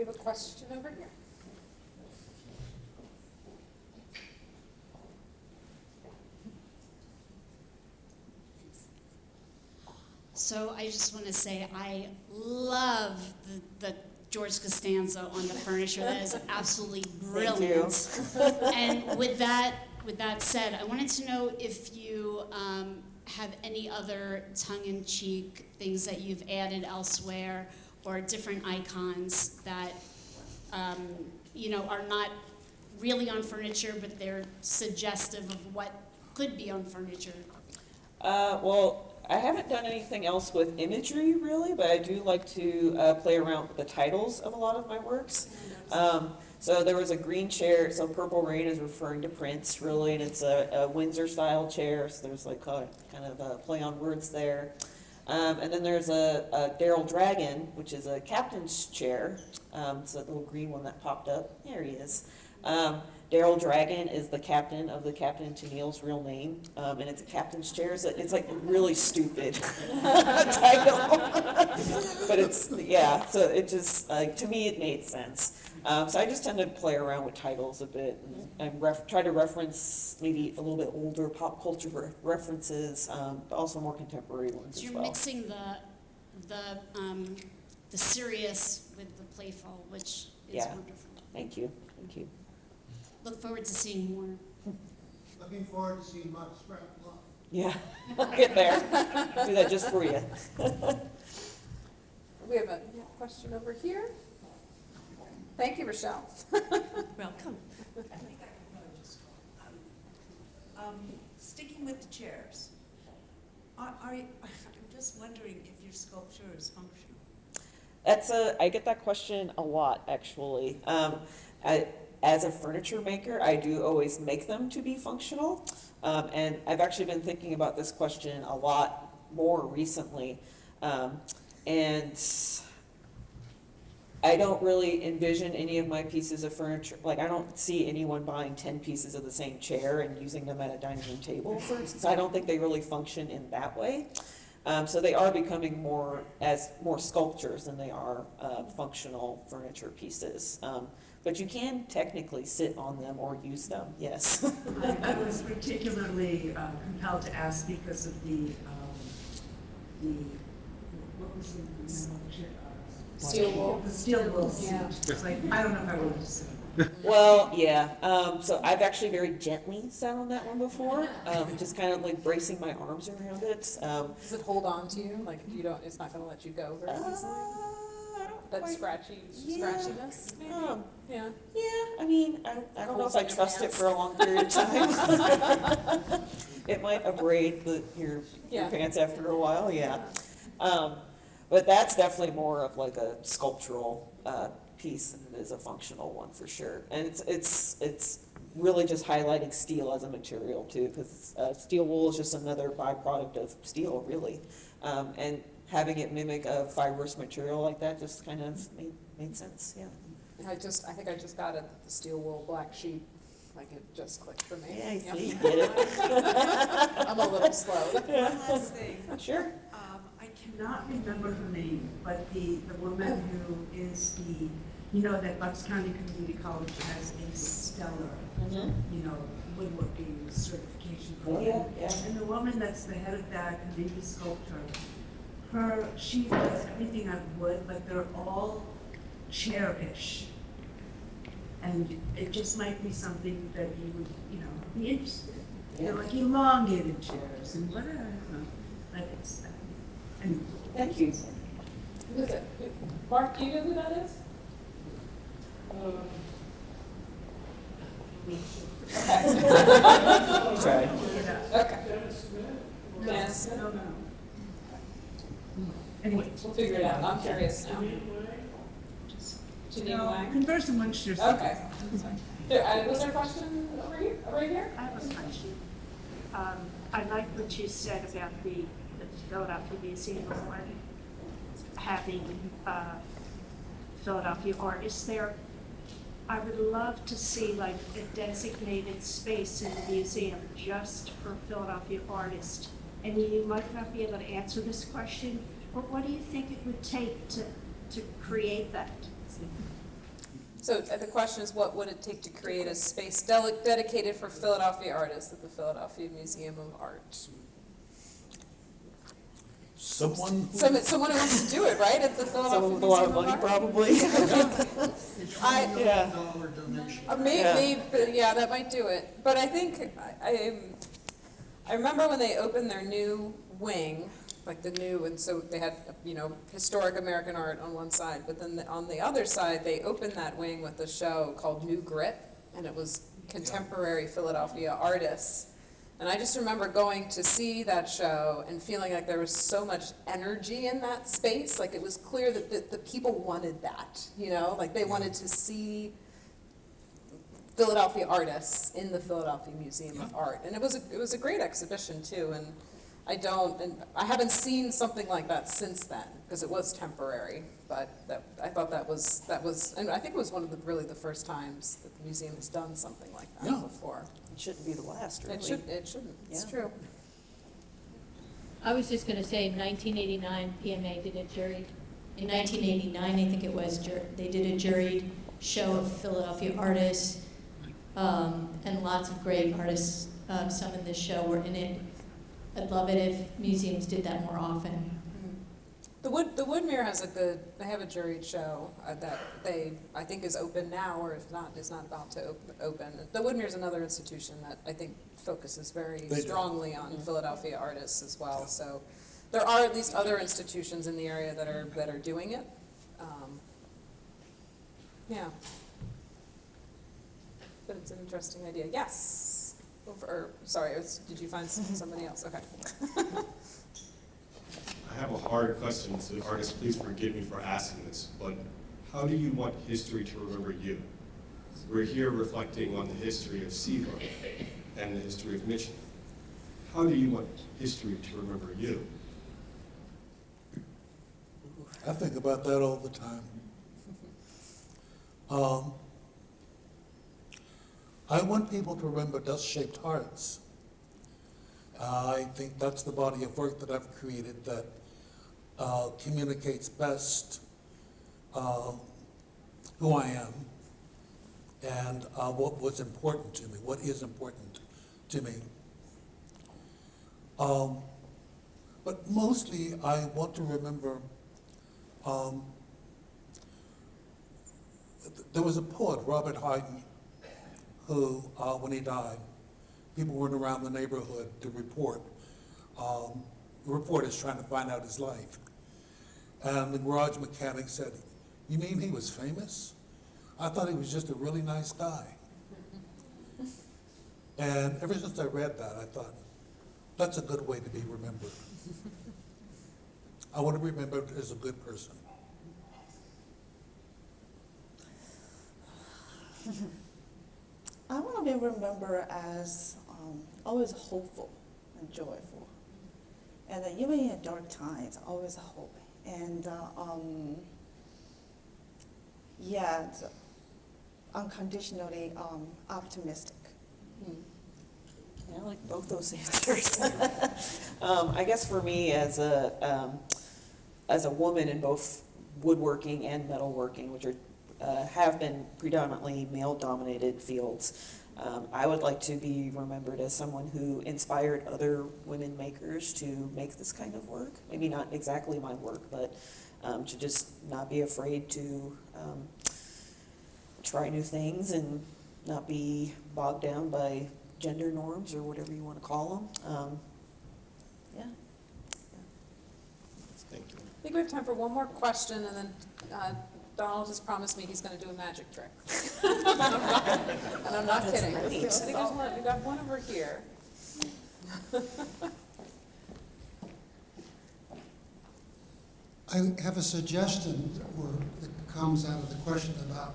Speaker 2: We have a question over here.
Speaker 10: So I just want to say I love the George Costanza on the furniture. That is absolutely brilliant. And with that said, I wanted to know if you have any other tongue-in-cheek things that you've added elsewhere, or different icons that are not really on furniture, but they're suggestive of what could be on furniture.
Speaker 5: Well, I haven't done anything else with imagery really, but I do like to play around with the titles of a lot of my works. So there was a green chair, so Purple Rain is referring to Prince really, and it's a Windsor style chair, so there's like kind of a play on words there. And then there's a Daryl Dragon, which is a captain's chair. So the little green one that popped up, there he is. Daryl Dragon is the captain of the Captain Tennille's real name, and it's a captain's chair. So it's like really stupid title, but so it just to me it made sense. So I just tend to play around with titles a bit and try to reference maybe a little bit older pop culture references, but also more contemporary ones
Speaker 10: So
Speaker 5: as
Speaker 10: you're
Speaker 5: well.
Speaker 10: mixing the serious with the playful, which is
Speaker 5: Yeah.
Speaker 10: wonderful.
Speaker 5: Thank you. Thank you.
Speaker 10: Look forward to seeing more.
Speaker 7: Looking forward to seeing Mark Scrap Love.
Speaker 5: Yeah, I'll get there. Do that just for you.
Speaker 2: We have a question over here. Thank you, Rochelle.
Speaker 8: Welcome.
Speaker 11: Sticking with the chairs, I'm just wondering if your sculpture is functional.
Speaker 5: I get that question a lot, actually. As a furniture maker, I do always make them to be functional. And I've actually been thinking about this question a lot more recently. And I don't really envision any of my pieces of furniture, like I don't see anyone buying 10 pieces of the same chair and using them at a dining room table first. So I don't think they really function in that way. So they are becoming more sculptures than they are functional furniture pieces. But you can technically sit on them or use them, yes.
Speaker 11: I was particularly compelled to ask because of the what was the
Speaker 2: Steel wool.
Speaker 11: The steel wool suit.
Speaker 2: Yeah.
Speaker 11: It's like, I don't know if I wanted to sit.
Speaker 5: Well, yeah. So I've actually very gently sat on that one before, just kind of like bracing my arms around it.
Speaker 2: Does it hold on to you? Like it's not going to let you go very easily?
Speaker 5: I don't
Speaker 2: That
Speaker 5: quite-
Speaker 2: scratchiness, maybe? Yeah.
Speaker 5: Yeah, I mean, I don't know if I
Speaker 2: Holes in your
Speaker 5: trust it
Speaker 2: pants.
Speaker 5: for a long period of time. It might abrade your
Speaker 2: Yeah.
Speaker 5: pants after a while, yeah. But that's definitely more of like a sculptural piece than it is a functional one for sure. And it's really just highlighting steel as a material too, because steel wool is just another byproduct of steel, really. And having it mimic a fibrous material like that just kind of made sense, yeah.
Speaker 2: I think I just got it, the steel wool black sheep. Like it just clicked for me.
Speaker 5: Yeah,
Speaker 2: Yep.
Speaker 5: see, you get it.
Speaker 2: I'm a little slow.
Speaker 11: One last thing.
Speaker 5: Sure.
Speaker 11: I cannot remember her name, but the woman who is that Bucks County Community College has a stellar, woodworking certification
Speaker 5: Oh,
Speaker 11: program.
Speaker 5: yeah.
Speaker 11: And the woman that's the head of that, and maybe sculptor, she does everything on wood, but they're all chair-ish. And it just might be something that you would, be interested in. They're like elongated chairs and whatever, but it's, anyway.
Speaker 5: Thank you.
Speaker 2: Who is it? Mark, do you know who that is?
Speaker 5: Try.
Speaker 2: Okay. Yes.
Speaker 11: No. Anyway.
Speaker 2: We'll figure it out. I'm curious now. Janine Wang?
Speaker 11: Converse amongst yourselves.
Speaker 2: Okay. Was there a question over here? Right here?
Speaker 12: I have a question. I like what you said about the Philadelphia Museum of Art having Philadelphia artists there. I would love to see like a designated space in the museum just for Philadelphia artists. And you might not be able to answer this question, but what do you think it would take to create that?
Speaker 2: So the question is, what would it take to create a space dedicated for Philadelphia artists at the Philadelphia Museum of Art?
Speaker 3: Someone who,
Speaker 2: Someone who wants to do it, right, at the Philadelphia
Speaker 5: Someone with a
Speaker 2: Museum
Speaker 5: lot of
Speaker 2: of
Speaker 5: money,
Speaker 2: Art?
Speaker 5: probably.
Speaker 2: I,
Speaker 6: $1 donation.
Speaker 2: maybe, yeah, that might do it. But I think, I remember when they opened their new wing, like the new, and so they had, historic American art on one side, but then on the other side, they opened that wing with a show called New Grit, and it was contemporary Philadelphia artists. And I just remember going to see that show and feeling like there was so much energy in that space. Like it was clear that the people wanted that, like they wanted to see Philadelphia artists in the Philadelphia Museum of Art. And it was a great exhibition too. And I haven't seen something like that since then because it was temporary. But I thought that was, and I think it was one of the first times that the museum has done something like that before.
Speaker 5: It shouldn't be the last, really.
Speaker 2: It shouldn't, it's
Speaker 5: Yeah.
Speaker 2: true.
Speaker 13: I was just gonna say, in 1989, PMA did a juried,
Speaker 10: In 1989, I think it was, they did a juried show of Philadelphia artists, and lots of great artists. Some in this show were in it. I'd love it if museums did that more often.
Speaker 2: The Woodmere has they have a juried show that I think is open now, or if not, is not about to open. The Woodmere is another institution that I think focuses very strongly on Philadelphia artists as well. So there are at least other institutions in the area that are doing it. Yeah. But it's an interesting idea. Yes. Did you find somebody else? Okay.
Speaker 14: I have a hard question, so artists, please forgive me for asking this, but how do you want history to remember you? We're here reflecting on the history of CFEVA and the history of Michener. How do you want history to remember you?
Speaker 3: I think about that all the time. I want people to remember dust-shaped hearts. I think that's the body of work that I've created that communicates best who I am and what was important to me, what is important to me. But mostly I want to remember, there was a poet, Robert Hayden, who, when he died, people went around the neighborhood to report. Reporters trying to find out his life. And the garage mechanic said, "You mean he was famous? I thought he was just a really nice guy." And ever since I read that, I thought, that's a good way to be remembered. I want to be remembered as a good person.
Speaker 4: I want to be remembered as always hopeful and joyful. And even in dark times, always hope. And unconditionally optimistic.
Speaker 5: I like both those answers. I guess for me, as a woman in both woodworking and metalworking, which have been predominantly male-dominated fields, I would like to be remembered as someone who inspired other women makers to make this kind of work. Maybe not exactly my work, but to just not be afraid to try new things and not be bogged down by gender norms or whatever you want to call them. Yeah.
Speaker 14: Thank you.
Speaker 2: I think we have time for one more question, and then Donald has promised me he's going to do a magic trick. And I'm not kidding. I think there's one, we got one over here.
Speaker 7: I have a suggestion that comes out of the question about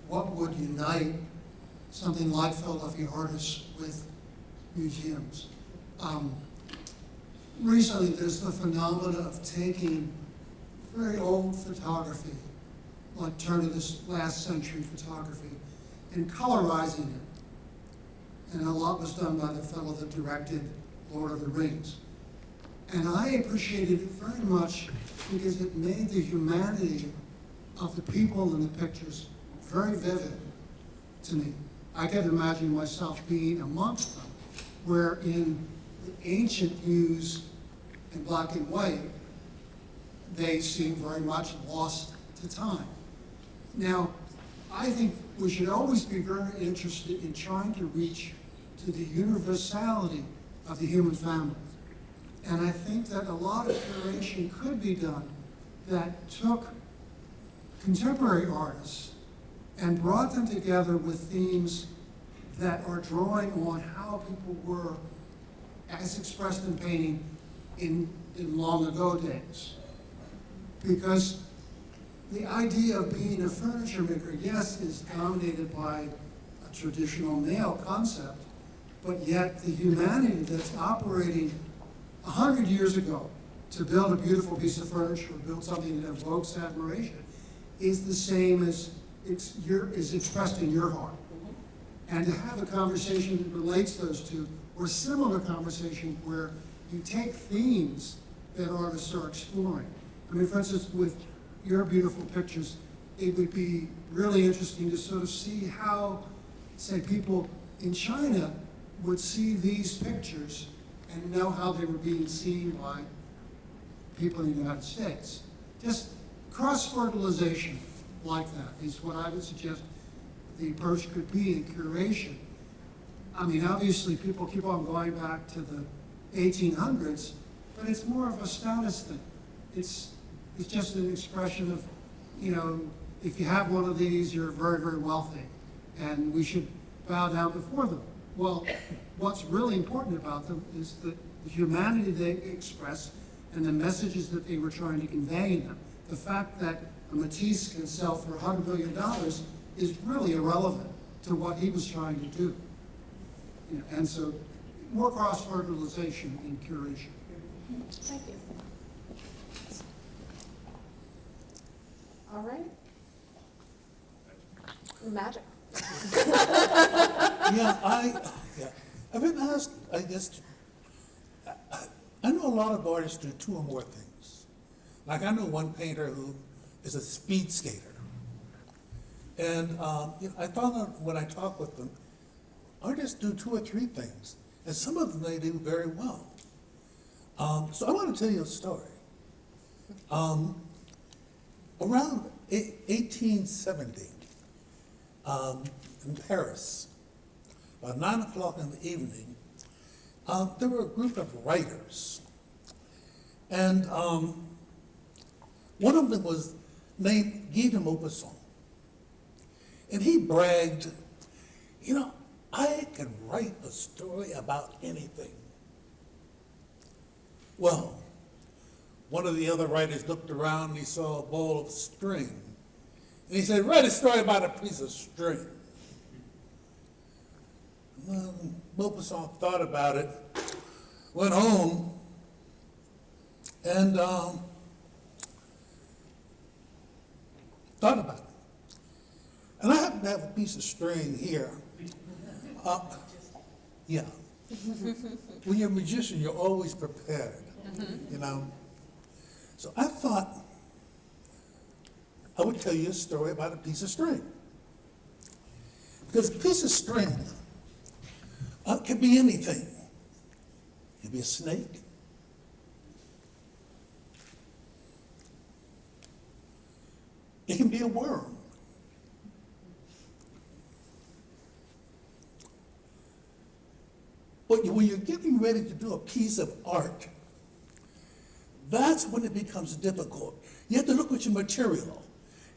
Speaker 7: what would unite something like Philadelphia artists with museums. Recently, there's the phenomena of taking very old photography, like turn of this last century photography, and colorizing it. And a lot was done by the fellow that directed Lord of the Rings. And I appreciated it very much because it made the humanity of the people in the pictures very vivid to me. I can imagine myself being amongst them, where in the ancient views in black and white, they seem very much lost to time. Now, I think we should always be very interested in trying to reach to the universality of the human family. And I think that a lot of curation could be done that took contemporary artists and brought them together with themes that are drawing on how people were as expressed in painting in long ago days. Because the idea of being a furniture maker, yes, is dominated by a traditional male concept, but yet the humanity that's operating 100 years ago to build a beautiful piece of furniture, or build something that evokes admiration, is the same as is expressed in your heart. And to have a conversation that relates those two, or similar conversation where you take themes that artists are exploring. I mean, for instance, with your beautiful pictures, it would be really interesting to sort of see how, say, people in China would see these pictures and know how they were being seen by people in the United States. Just cross-fertilization like that is what I would suggest the approach could be in curation. I mean, obviously, people keep on going back to the 1800s, but it's more of a status thing. It's just an expression of, you know, if you have one of these, you're very, very wealthy, and we should bow down before them. Well, what's really important about them is the humanity they express and the messages that they were trying to convey in them. The fact that a Matisse can sell for $100 million is really irrelevant to what he was trying to do. You know, and so, more cross-fertilization in curation.
Speaker 2: Thank you. All right. Magic.
Speaker 3: I've been asked, I guess, I know a lot of artists do two or more things. Like I know one painter who is a speed skater. And I found out when I talk with them, artists do two or three things, and some of them they do very well. So I want to tell you a story. Around 1870, in Paris, about 9 o'clock in the evening, there were a group of writers. And one of them was named Guy de Maupassant. And he bragged, you know, I can write a story about anything. Well, one of the other writers looked around and he saw a ball of string. And he said, write a story about a piece of string. Well, Maupassant thought about it, went home, and thought about it. And I happen to have a piece of string here. Yeah. When you're a magician, you're always prepared, you know. So I thought I would tell you a story about a piece of string. Because a piece of string can be anything. It can be a snake. It can be a worm. But when you're getting ready to do a piece of art, that's when it becomes difficult. You have to look at your material.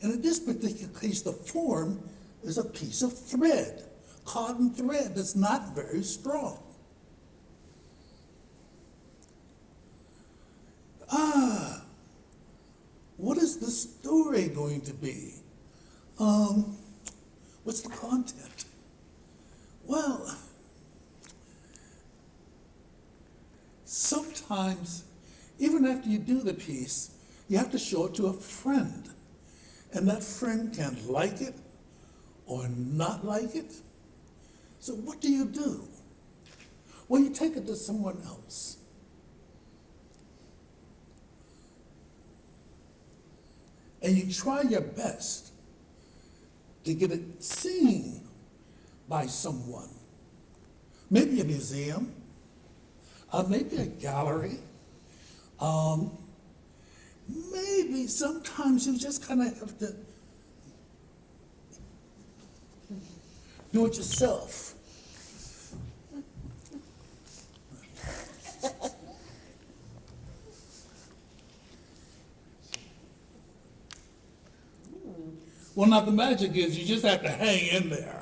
Speaker 3: And in this particular case, the form is a piece of thread, cotton thread that's not very strong. What is the story going to be? What's the content? Well, sometimes, even after you do the piece, you have to show it to a friend. And that friend can like it or not like it. So what do? Well, you take it to someone else. And you try your best to get it seen by someone. Maybe a museum, maybe a gallery. Maybe sometimes you just kind of have to do it yourself. Well, now the magic is you just have to hang in there.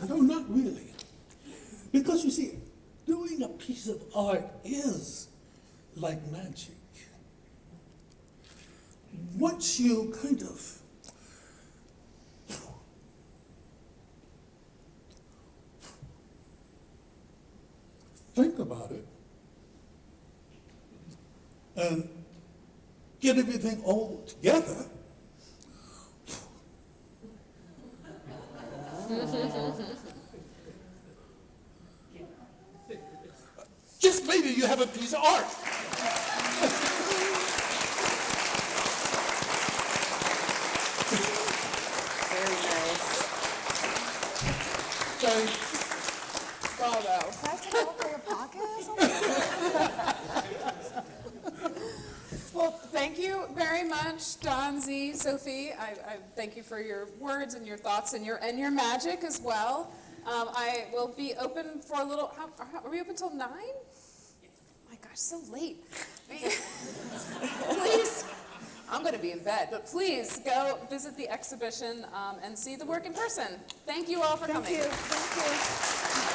Speaker 3: No, not really. Because you see, doing a piece of art is like magic. Once you kind of think about it and get everything all together, just maybe you have a piece of art.
Speaker 5: Very nice.
Speaker 2: Thanks. Bravo.
Speaker 4: Can I take it for your pocket or something?
Speaker 2: Well, thank you very much, Don, Z, Sophie. I thank you for your words and your thoughts and your magic as well. I will be open for a little. Are we open till 9? My gosh, so late. Please, I'm going to be in bed, but please go visit the exhibition and see the work in person. Thank you all for coming.
Speaker 4: Thank you.